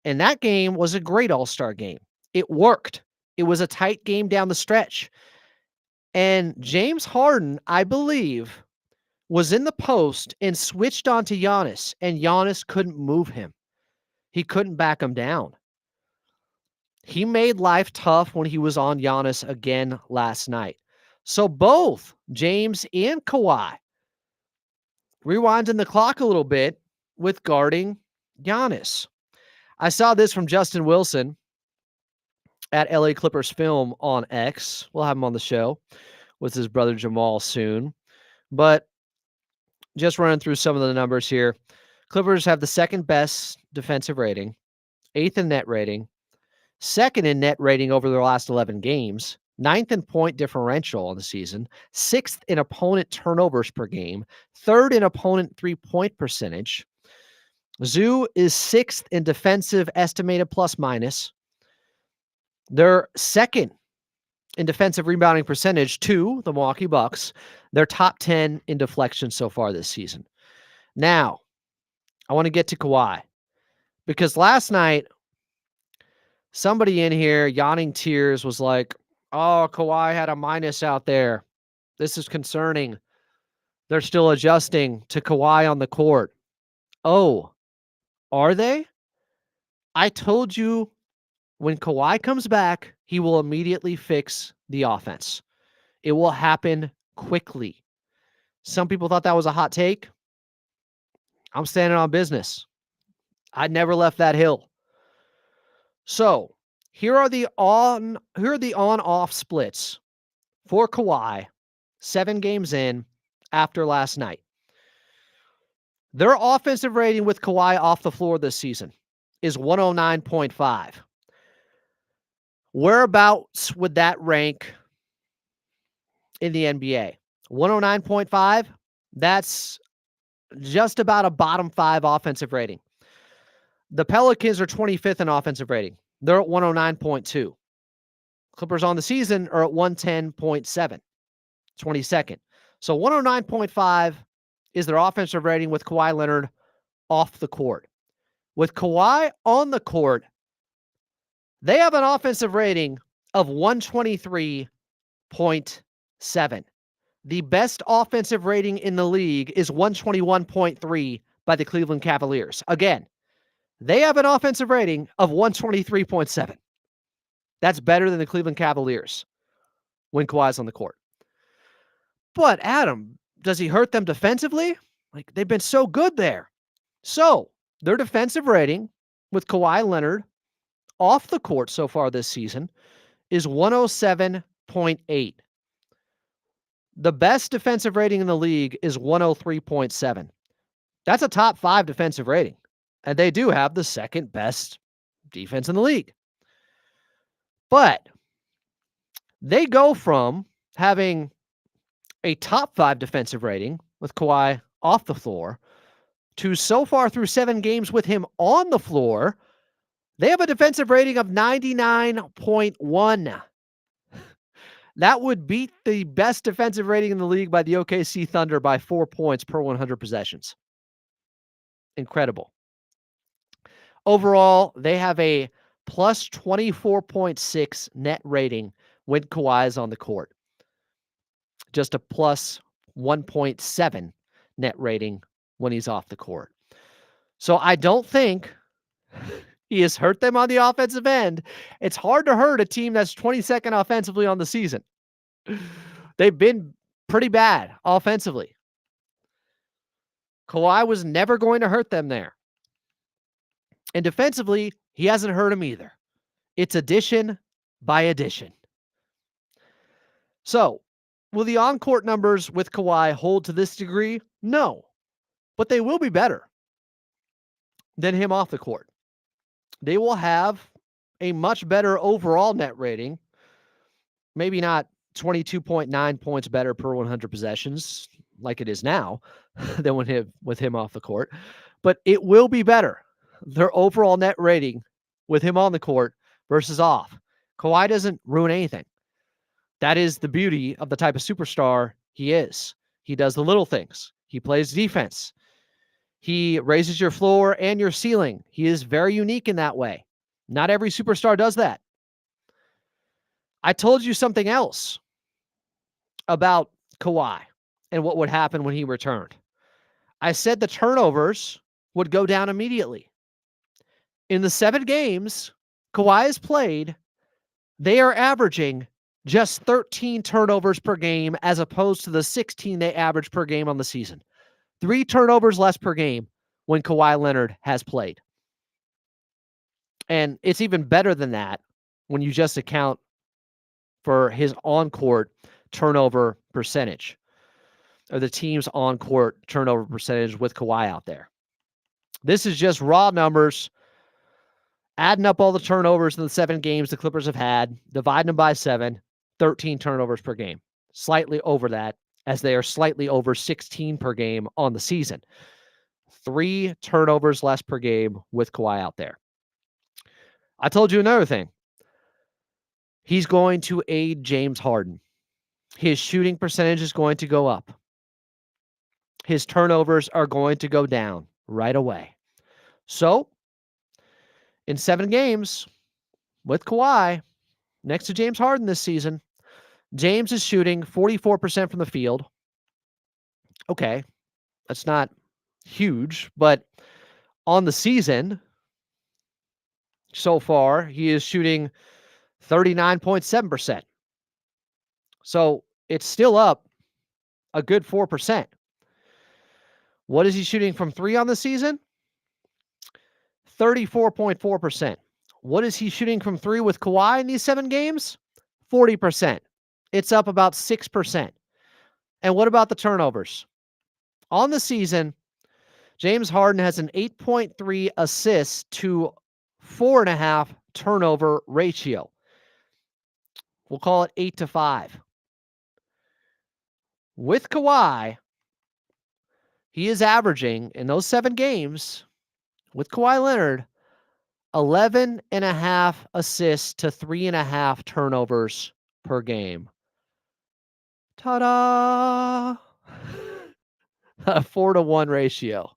And that game was a great All-Star game. It worked. It was a tight game down the stretch. And James Harden, I believe, was in the post and switched onto Giannis, and Giannis couldn't move him. He couldn't back him down. He made life tough when he was on Giannis again last night. So both James and Kawhi rewinding the clock a little bit with guarding Giannis. I saw this from Justin Wilson at LA Clippers Film on X. We'll have him on the show with his brother Jamal soon. But just running through some of the numbers here. Clippers have the second best defensive rating, 8th in net rating, 2nd in net rating over their last 11 games, 9th in point differential on the season, 6th in opponent turnovers per game, 3rd in opponent three-point percentage. Zoo is 6th in defensive estimated plus minus. They're 2nd in defensive rebounding percentage to the Milwaukee Bucks. They're top 10 in deflection so far this season. Now, I want to get to Kawhi, because last night, somebody in here, yawning tears, was like, oh, Kawhi had a minus out there. This is concerning. They're still adjusting to Kawhi on the court. Oh, are they? I told you when Kawhi comes back, he will immediately fix the offense. It will happen quickly. Some people thought that was a hot take. I'm standing on business. I never left that hill. So here are the on-off splits for Kawhi 7 games in after last night. Their offensive rating with Kawhi off the floor this season is 109.5. Whereabouts would that rank in the NBA? 109.5? That's just about a bottom 5 offensive rating. The Pelicans are 25th in offensive rating. They're at 109.2. Clippers on the season are at 110.7, 22nd. So 109.5 is their offensive rating with Kawhi Leonard off the court. With Kawhi on the court, they have an offensive rating of 123.7. The best offensive rating in the league is 121.3 by the Cleveland Cavaliers. Again, they have an offensive rating of 123.7. That's better than the Cleveland Cavaliers when Kawhi's on the court. But Adam, does he hurt them defensively? Like, they've been so good there. So their defensive rating with Kawhi Leonard off the court so far this season is 107.8. The best defensive rating in the league is 103.7. That's a top 5 defensive rating. And they do have the second best defense in the league. But they go from having a top 5 defensive rating with Kawhi off the floor to so far through 7 games with him on the floor, they have a defensive rating of 99.1. That would beat the best defensive rating in the league by the OKC Thunder by 4 points per 100 possessions. Incredible. Overall, they have a plus 24.6 net rating when Kawhi is on the court. Just a plus 1.7 net rating when he's off the court. So I don't think he has hurt them on the offensive end. It's hard to hurt a team that's 22nd offensively on the season. They've been pretty bad offensively. Kawhi was never going to hurt them there. And defensively, he hasn't hurt him either. It's addition by addition. So, will the on-court numbers with Kawhi hold to this degree? No. But they will be better than him off the court. They will have a much better overall net rating. Maybe not 22.9 points better per 100 possessions like it is now than with him off the court. But it will be better. Their overall net rating with him on the court versus off. Kawhi doesn't ruin anything. That is the beauty of the type of superstar he is. He does the little things. He plays defense. He raises your floor and your ceiling. He is very unique in that way. Not every superstar does that. I told you something else about Kawhi and what would happen when he returned. I said the turnovers would go down immediately. In the 7 games Kawhi has played, they are averaging just 13 turnovers per game as opposed to the 16 they average per game on the season. 3 turnovers less per game when Kawhi Leonard has played. And it's even better than that when you just account for his on-court turnover percentage, or the team's on-court turnover percentage with Kawhi out there. This is just raw numbers, adding up all the turnovers in the 7 games the Clippers have had, dividing them by 7, 13 turnovers per game. Slightly over that, as they are slightly over 16 per game on the season. 3 turnovers less per game with Kawhi out there. I told you another thing. He's going to aid James Harden. His shooting percentage is going to go up. His turnovers are going to go down right away. So, in 7 games with Kawhi next to James Harden this season, James is shooting 44% from the field. Okay, that's not huge, but on the season so far, he is shooting 39.7%. So it's still up a good 4%. What is he shooting from 3 on the season? 34.4%. What is he shooting from 3 with Kawhi in these 7 games? 40%. It's up about 6%. And what about the turnovers? On the season, James Harden has an 8.3 assists to 4.5 turnover ratio. We'll call it 8-5. With Kawhi, he is averaging in those 7 games with Kawhi Leonard 11.5 assists to 3.5 turnovers per game. Ta-da! A 4-to-1 ratio.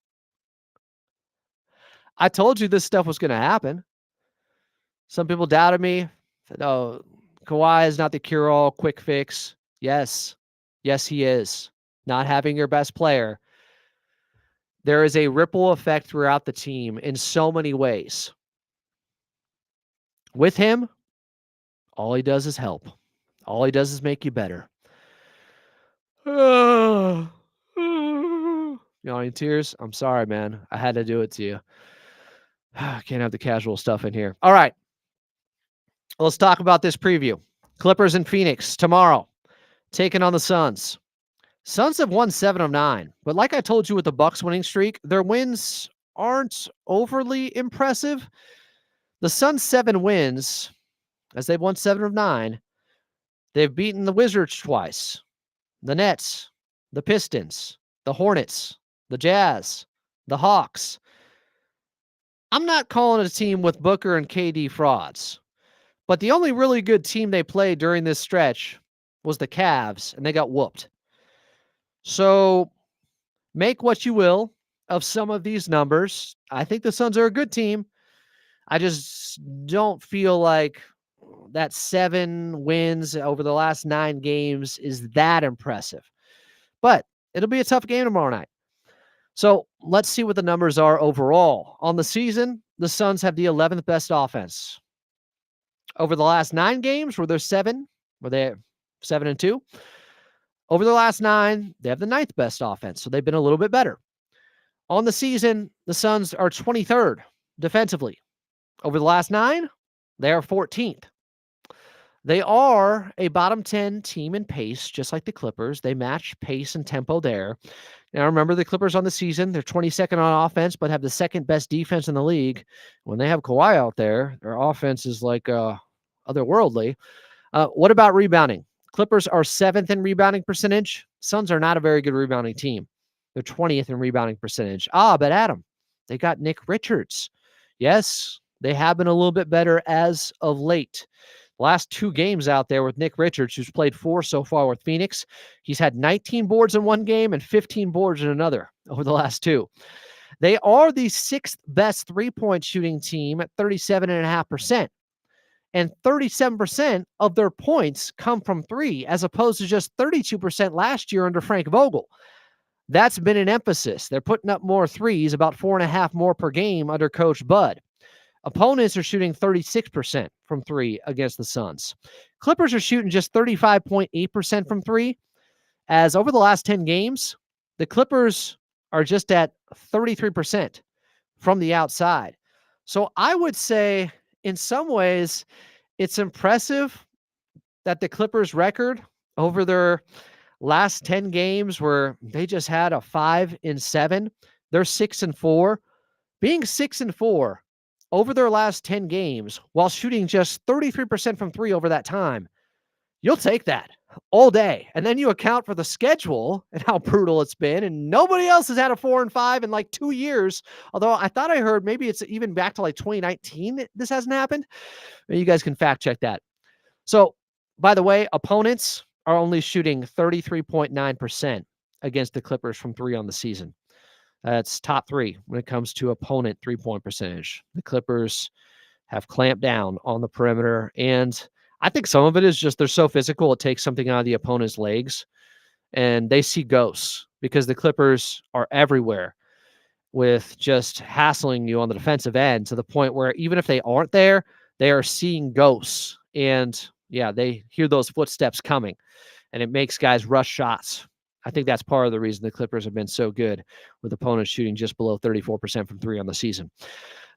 I told you this stuff was going to happen. Some people doubted me. Said, oh, Kawhi is not the cure-all quick fix. Yes. Yes, he is. Not having your best player. There is a ripple effect throughout the team in so many ways. With him, all he does is help. All he does is make you better. Yawning tears. I'm sorry, man. I had to do it to you. Can't have the casual stuff in here. All right. Let's talk about this preview. Clippers and Phoenix tomorrow, taking on the Suns. Suns have won 7 of 9, but like I told you with the Bucks winning streak, their wins aren't overly impressive. The Suns' 7 wins, as they've won 7 of 9, they've beaten the Wizards twice, the Nets, the Pistons, the Hornets, the Jazz, the Hawks. I'm not calling a team with Booker and KD frauds, but the only really good team they played during this stretch was the Cavs, and they got whooped. So make what you will of some of these numbers. I think the Suns are a good team. I just don't feel like that 7 wins over the last 9 games is that impressive. But it'll be a tough game tomorrow night. So let's see what the numbers are overall. On the season, the Suns have the 11th best offense. Over the last 9 games, were they 7-2? Over the last 9, they have the 9th best offense, so they've been a little bit better. On the season, the Suns are 23rd defensively. Over the last 9, they are 14th. They are a bottom 10 team in pace, just like the Clippers. They match pace and tempo there. Now, remember the Clippers on the season, they're 22nd on offense, but have the 2nd best defense in the league. When they have Kawhi out there, their offense is like otherworldly. What about rebounding? Clippers are 7th in rebounding percentage. Suns are not a very good rebounding team. They're 20th in rebounding percentage. But Adam, they got Nick Richards. Yes, they have been a little bit better as of late. Last 2 games out there with Nick Richards, who's played 4 so far with Phoenix. He's had 19 boards in one game and 15 boards in another over the last 2. They are the 6th best three-point shooting team at 37.5%. And 37% of their points come from 3, as opposed to just 32% last year under Frank Vogel. That's been an emphasis. They're putting up more threes, about 4.5 more per game under Coach Bud. Opponents are shooting 36% from 3 against the Suns. Clippers are shooting just 35.8% from 3, as over the last 10 games, the Clippers are just at 33% from the outside. So I would say, in some ways, it's impressive that the Clippers record over their last 10 games where they just had a 5-7. They're 6-4. Being 6-4 over their last 10 games while shooting just 33% from 3 over that time, you'll take that all day. And then you account for the schedule and how brutal it's been. And nobody else has had a 4-5 in like 2 years. Although I thought I heard maybe it's even back to like 2019. This hasn't happened. You guys can fact check that. So, by the way, opponents are only shooting 33.9% against the Clippers from 3 on the season. That's top 3 when it comes to opponent 3-point percentage. The Clippers have clamped down on the perimeter, and I think some of it is just they're so physical, it takes something out of the opponent's legs, and they see ghosts because the Clippers are everywhere with just hassling you on the defensive end to the point where even if they aren't there, they are seeing ghosts. And yeah, they hear those footsteps coming, and it makes guys rush shots. I think that's part of the reason the Clippers have been so good with opponents shooting just below 34% from 3 on the season.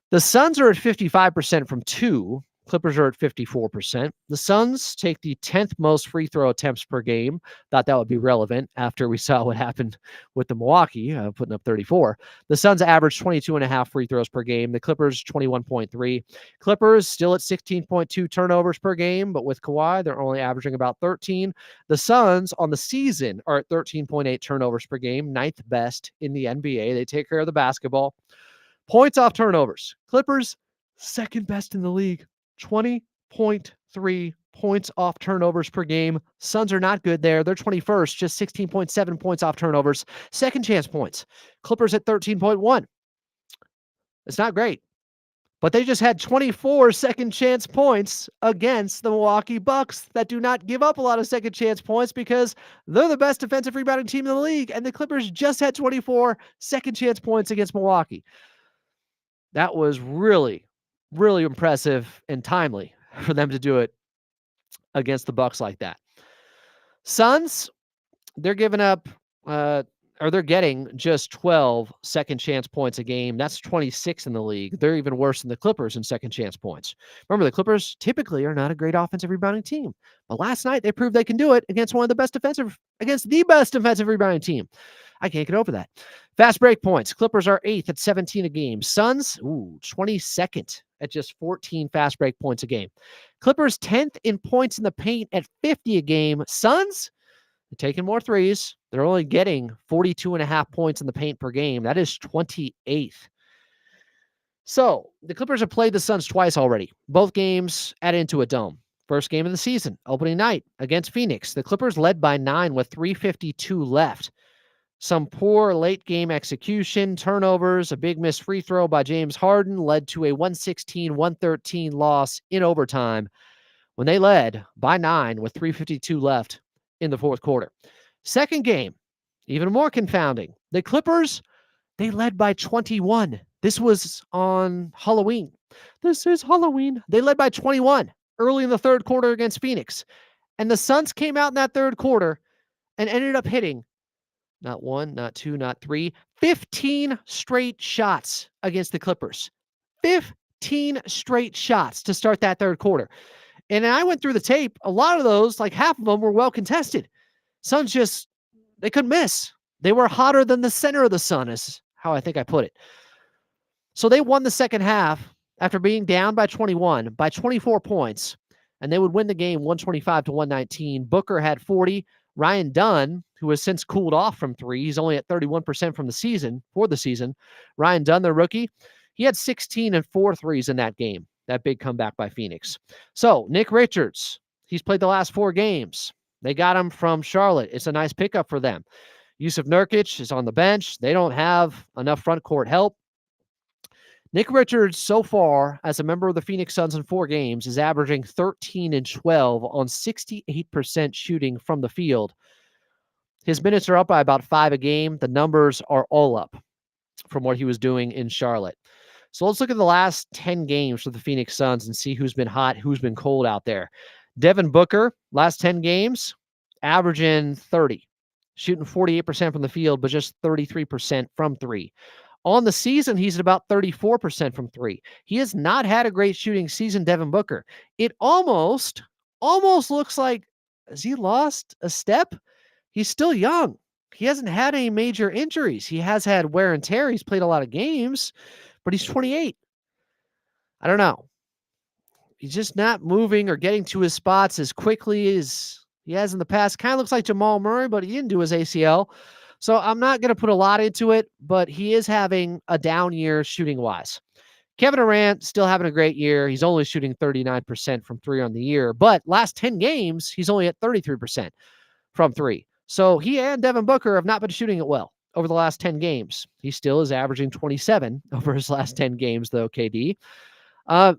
The Suns are at 55% from 2, Clippers are at 54%. The Suns take the 10th most free throw attempts per game. Thought that would be relevant after we saw what happened with the Milwaukee, putting up 34. The Suns average 22.5 free throws per game. The Clippers, 21.3. Clippers still at 16.2 turnovers per game, but with Kawhi, they're only averaging about 13. The Suns on the season are at 13.8 turnovers per game, ninth best in the NBA. They take care of the basketball. Points off turnovers. Clippers, second best in the league. 20.3 points off turnovers per game. Suns are not good there. They're 21st, just 16.7 points off turnovers. Second chance points. Clippers at 13.1. It's not great, but they just had 24 second chance points against the Milwaukee Bucks that do not give up a lot of second chance points because they're the best defensive rebounding team in the league, and the Clippers just had 24 second chance points against Milwaukee. That was really, really impressive and timely for them to do it against the Bucks like that. Suns, they're giving up, they're getting just 12 second chance points a game. That's 26 in the league. They're even worse than the Clippers in second chance points. Remember, the Clippers typically are not a great offensive rebounding team, but last night they proved they can do it against the best defensive rebounding team. I can't get over that. Fast break points. Clippers are 8th at 17 a game. Suns, 22nd at just 14 fast break points a game. Clippers 10th in points in the paint at 50 a game. Suns, they're taking more threes. They're only getting 42.5 points in the paint per game. That is 28th. So the Clippers have played the Suns twice already. Both games added into a dome. First game of the season, opening night against Phoenix. The Clippers led by 9 with 3:52 left. Some poor late-game execution, turnovers, a big missed free throw by James Harden led to a 116-113 loss in overtime when they led by 9 with 3:52 left in the fourth quarter. Second game, even more confounding. The Clippers, they led by 21. This was on Halloween. This is Halloween. They led by 21 early in the third quarter against Phoenix. And the Suns came out in that third quarter and ended up hitting not 1, not 2, not 3, 15 straight shots against the Clippers. 15 straight shots to start that third quarter. And I went through the tape. A lot of those, like half of them, were well contested. Suns just, they couldn't miss. They were hotter than the center of the sun, is how I think I put it. So they won the second half after being down by 21, by 24 points, and they would win the game 125-119. Booker had 40. Ryan Dunn, who has since cooled off from 3, he's only at 31% for the season. Ryan Dunn, the rookie, he had 16 and 4 threes in that game, that big comeback by Phoenix. So Nick Richards, he's played the last 4 games. They got him from Charlotte. It's a nice pickup for them. Yusuf Nurkic is on the bench. They don't have enough front court help. Nick Richards, so far, as a member of the Phoenix Suns in 4 games, is averaging 13 and 12 on 68% shooting from the field. His minutes are up by about 5 a game. The numbers are all up from what he was doing in Charlotte. So let's look at the last 10 games for the Phoenix Suns and see who's been hot, who's been cold out there. Devin Booker, last 10 games, averaging 30, shooting 48% from the field, but just 33% from 3. On the season, he's at about 34% from 3. He has not had a great shooting season, Devin Booker. It almost looks like, has he lost a step? He's still young. He hasn't had any major injuries. He has had wear and tear. He's played a lot of games, but he's 28. I don't know. He's just not moving or getting to his spots as quickly as he has in the past. Kind of looks like Jamal Murray, but he didn't do his ACL. So I'm not going to put a lot into it, but he is having a down year shooting-wise. Kevin Durant still having a great year. He's only shooting 39% from 3 on the year, but last 10 games, he's only at 33% from 3. So he and Devin Booker have not been shooting it well over the last 10 games. He still is averaging 27 over his last 10 games, though, KD.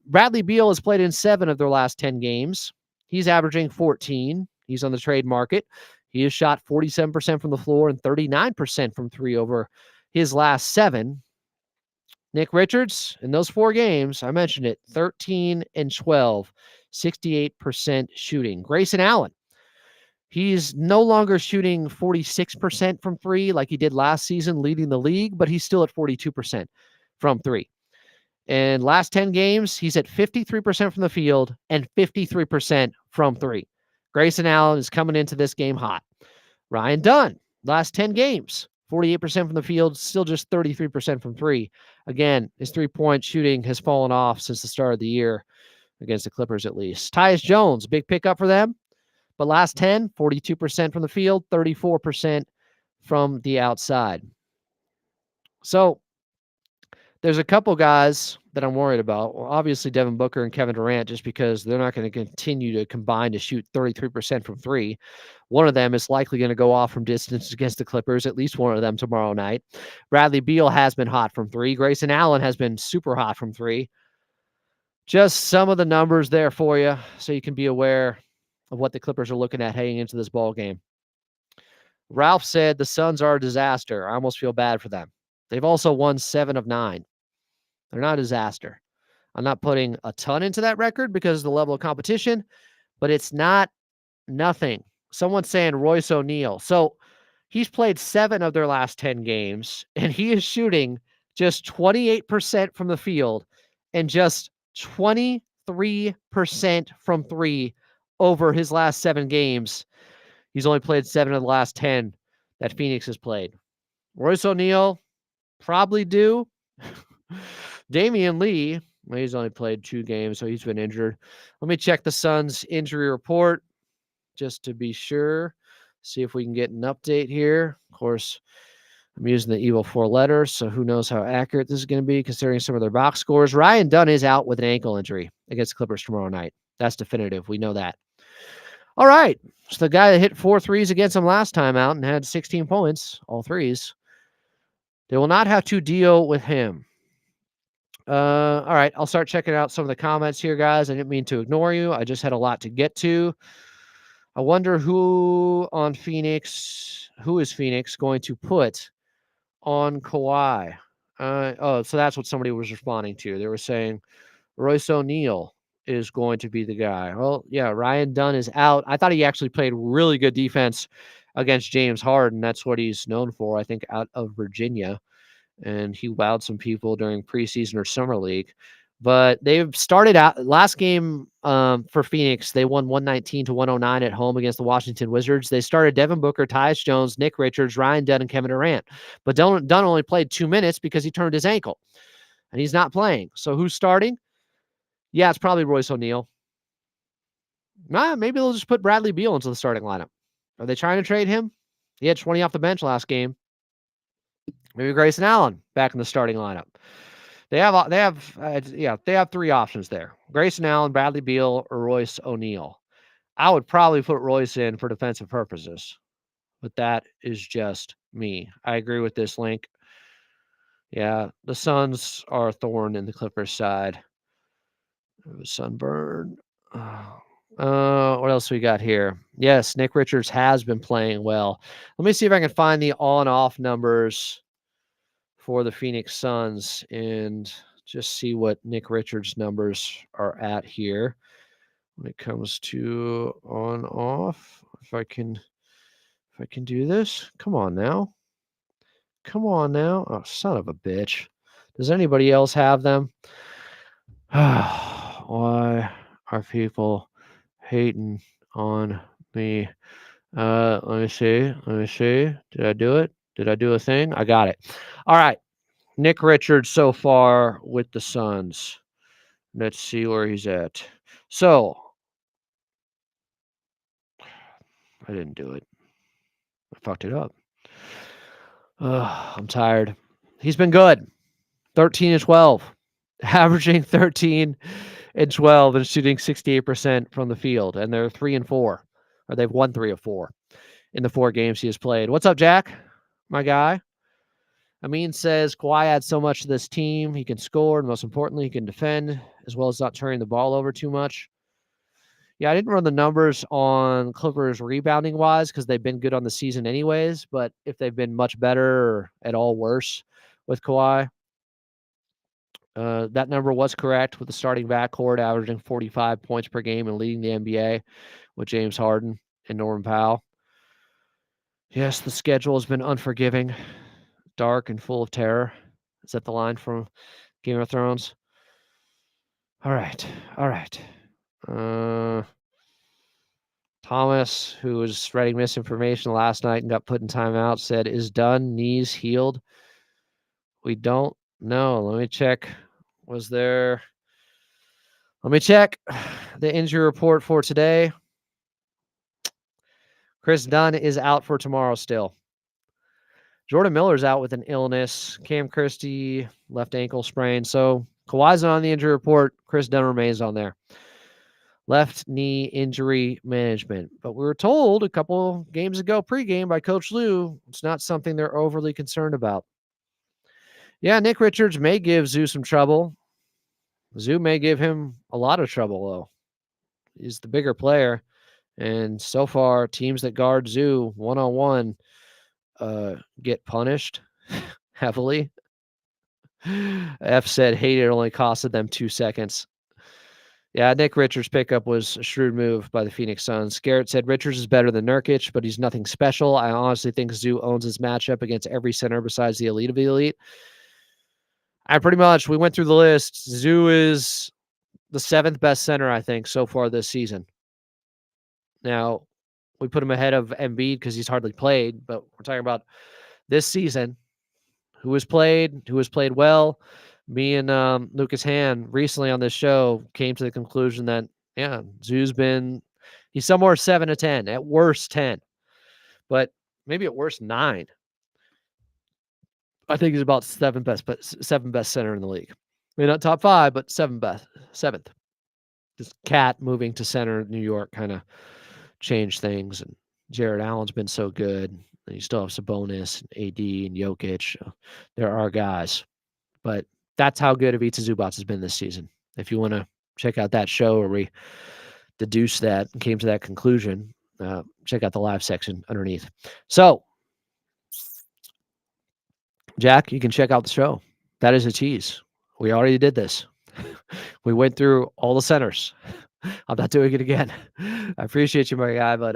Bradley Beal has played in 7 of their last 10 games. He's averaging 14. He's on the trade market. He has shot 47% from the floor and 39% from 3 over his last 7. Nick Richards, in those 4 games, I mentioned it, 13 and 12, 68% shooting. Grayson Allen, he's no longer shooting 46% from 3 like he did last season, leading the league, but he's still at 42% from 3. And last 10 games, he's at 53% from the field and 53% from three. Grayson Allen is coming into this game hot. Ryan Dunn, last 10 games, 48% from the field, still just 33% from three. Again, his three-point shooting has fallen off since the start of the year, against the Clippers at least. Tyus Jones, big pickup for them. But last 10, 42% from the field, 34% from the outside. So there's a couple guys that I'm worried about. Well, obviously, Devin Booker and Kevin Durant, just because they're not going to continue to combine to shoot 33% from three. One of them is likely going to go off from distance against the Clippers, at least one of them tomorrow night. Bradley Beal has been hot from three. Grayson Allen has been super hot from three. Just some of the numbers there for you so you can be aware of what the Clippers are looking at heading into this ball game. Ralph said the Suns are a disaster. I almost feel bad for them. They've also won 7 of 9. They're not a disaster. I'm not putting a ton into that record because of the level of competition, but it's not nothing. Someone's saying Royce O'Neal. So he's played 7 of their last 10 games, and he is shooting just 28% from the field and just 23% from three over his last 7 games. He's only played 7 of the last 10 that Phoenix has played. Royce O'Neal, probably due. Damian Lee, well, he's only played 2 games, so he's been injured. Let me check the Suns' injury report just to be sure. See if we can get an update here. Of course, I'm using the evil 4 letters, so who knows how accurate this is going to be considering some of their box scores. Ryan Dunn is out with an ankle injury against the Clippers tomorrow night. That's definitive. We know that. All right. So the guy that hit 4 threes against him last time out and had 16 points, all threes, they will not have to deal with him. All right. I'll start checking out some of the comments here, guys. I didn't mean to ignore you. I just had a lot to get to. I wonder who is Phoenix going to put on Kawhi? So that's what somebody was responding to. They were saying Royce O'Neal is going to be the guy. Well, yeah, Ryan Dunn is out. I thought he actually played really good defense against James Harden. That's what he's known for, I think, out of Virginia. And he wowed some people during preseason or summer league. But they've started out last game for Phoenix. They won 119-109 at home against the Washington Wizards. They started Devin Booker, Tyus Jones, Nick Richards, Ryan Dunn, and Kevin Durant. But Dunn only played 2 minutes because he turned his ankle. And he's not playing. So who's starting? Yeah, it's probably Royce O'Neal. Maybe they'll just put Bradley Beal into the starting lineup. Are they trying to trade him? He had 20 off the bench last game. Maybe Grayson Allen back in the starting lineup. They have 3 options there: Grayson Allen, Bradley Beal, or Royce O'Neal. I would probably put Royce in for defensive purposes, but that is just me. I agree with this link. Yeah, the Suns are a thorn in the Clippers' side. Sunburn. What else we got here? Yes, Nick Richards has been playing well. Let me see if I can find the on off numbers for the Phoenix Suns and just see what Nick Richards numbers are at here when it comes to on off. If I can do this. Come on now. Oh, son of a bitch. Does anybody else have them? Why are people hating on me? Let me see. Did I do it? Did I do a thing? I got it. All right. Nick Richards so far with the Suns. Let's see where he's at. So, I didn't do it. I fucked it up. I'm tired. He's been good. 13 and 12. Averaging 13 and 12 and shooting 68% from the field. And they're 3 and 4. Or they've won 3 of 4 in the 4 games he has played. What's up, Jack? My guy. Amin says Kawhi adds so much to this team. He can score, and most importantly, he can defend, as well as not turning the ball over too much. Yeah, I didn't run the numbers on Clippers rebounding-wise because they've been good on the season anyways, but if they've been much better or at all worse with Kawhi, that number was correct with the starting backcourt averaging 45 points per game and leading the NBA with James Harden and Norman Powell. Yes, the schedule has been unforgiving, dark, and full of terror. Is that the line from Game of Thrones? All right. Thomas, who was spreading misinformation last night and got put in timeout, said, "Is done, knees healed?" We don't know. Let me check. Let me check the injury report for today. Chris Dunn is out for tomorrow still. Jordan Miller's out with an illness. Cam Christie, left ankle sprain. So Kawhi's not on the injury report. Chris Dunn remains on there. Left knee injury management. But we were told a couple games ago pregame by Coach Lou, it's not something they're overly concerned about. Yeah, Nick Richards may give Zoo some trouble. Zoo may give him a lot of trouble, though. He's the bigger player. And so far, teams that guard Zoo one-on-one get punished heavily. F said, hate it only costed them 2 seconds. Yeah, Nick Richards' pickup was a shrewd move by the Phoenix Suns. Garrett said Richards is better than Nurkic, but he's nothing special. I honestly think Zoo owns his matchup against every center besides the elite of the elite. We went through the list. Zoo is the 7th best center, I think, so far this season. Now, we put him ahead of Embiid because he's hardly played, but we're talking about this season. Who has played well. Me and Lucas Hand recently on this show came to the conclusion that, yeah, Zoo's he's somewhere 7 to 10, at worst 10, but maybe at worst 9. I think he's about 7th best center in the league. Maybe not top 5, but 7th. Just Cat moving to center in New York kind of changed things, and Jared Allen's been so good. And you still have Sabonis, and AD, and Jokic. There are guys, but that's how good Ivica Zubac has been this season. If you want to check out that show where we deduced that and came to that conclusion, check out the live section underneath. So, Jack, you can check out the show. That is a tease. We already did this. We went through all the centers. I'm not doing it again. I appreciate you, my guy, but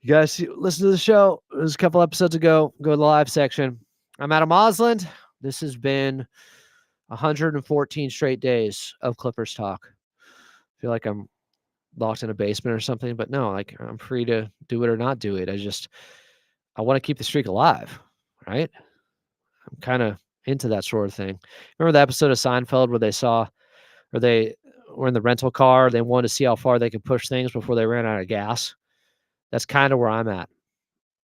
you guys listen to the show. It was a couple episodes ago. Go to the live section. I'm Adam Osland. This has been 114 straight days of Clippers talk. I feel like I'm locked in a basement or something, but no, like I'm free to do it or not do it. I want to keep the streak alive, right? I'm kind of into that sort of thing. Remember the episode of Seinfeld where they were in the rental car. They wanted to see how far they could push things before they ran out of gas. That's kind of where I'm at.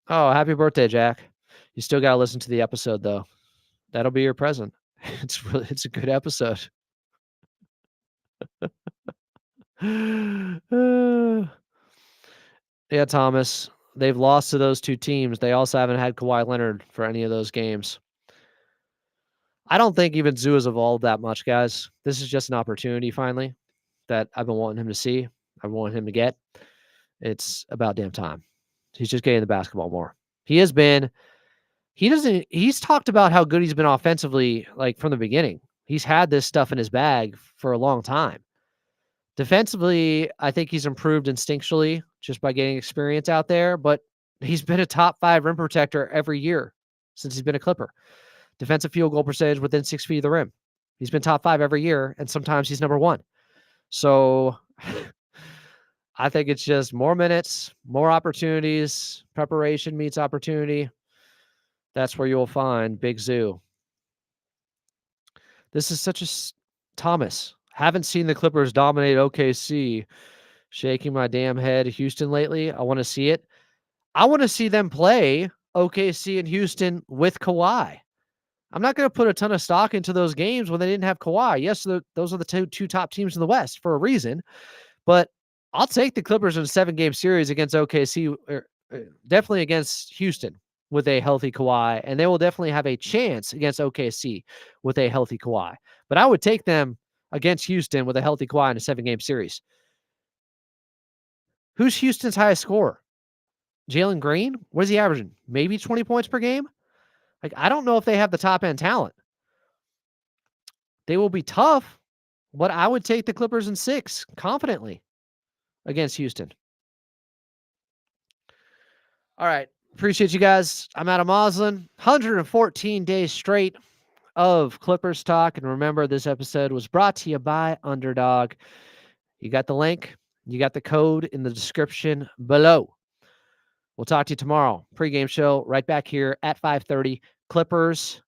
Oh, happy birthday, Jack. You still got to listen to the episode though. That'll be your present. It's a good episode. Yeah, Thomas. They've lost to those 2 teams. They also haven't had Kawhi Leonard for any of those games. I don't think even Zoo has evolved that much, guys. This is just an opportunity finally that I've been wanting him to see. I want him to get. It's about damn time. He's just getting the basketball more. He's talked about how good he's been offensively, like from the beginning. He's had this stuff in his bag for a long time. Defensively, I think he's improved instinctually just by getting experience out there, but he's been a top 5 rim protector every year since he's been a Clipper. Defensive field goal percentage within 6 feet of the rim. He's been top 5 every year, and sometimes he's number 1. So I think it's just more minutes, more opportunities. Preparation meets opportunity. That's where you'll find Big Zoo. This is such a Thomas. Haven't seen the Clippers dominate OKC. Shaking my damn head. Houston lately. I want to see it. I want to see them play OKC and Houston with Kawhi. I'm not going to put a ton of stock into those games when they didn't have Kawhi. Yes, those are the two top teams in the West for a reason, but I'll take the Clippers in a 7-game series against OKC, definitely against Houston with a healthy Kawhi, and they will definitely have a chance against OKC with a healthy Kawhi. But I would take them against Houston with a healthy Kawhi in a 7-game series. Who's Houston's highest scorer? Jalen Green? What is he averaging? Maybe 20 points per game? Like, I don't know if they have the top end talent. They will be tough, but I would take the Clippers in 6 confidently against Houston. All right. Appreciate you guys. I'm Adam Osland. 114 days straight of Clippers Talk. And remember, this episode was brought to you by Underdog. You got the link, you got the code in the description below. We'll talk to you tomorrow. Pre-game show right back here at 5:30. Clippers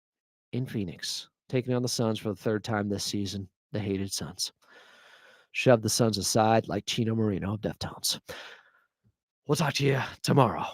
in Phoenix, taking on the Suns for the third time this season. The hated Suns. Shove the Suns aside like Chino Marino of Deftones. We'll talk to you tomorrow.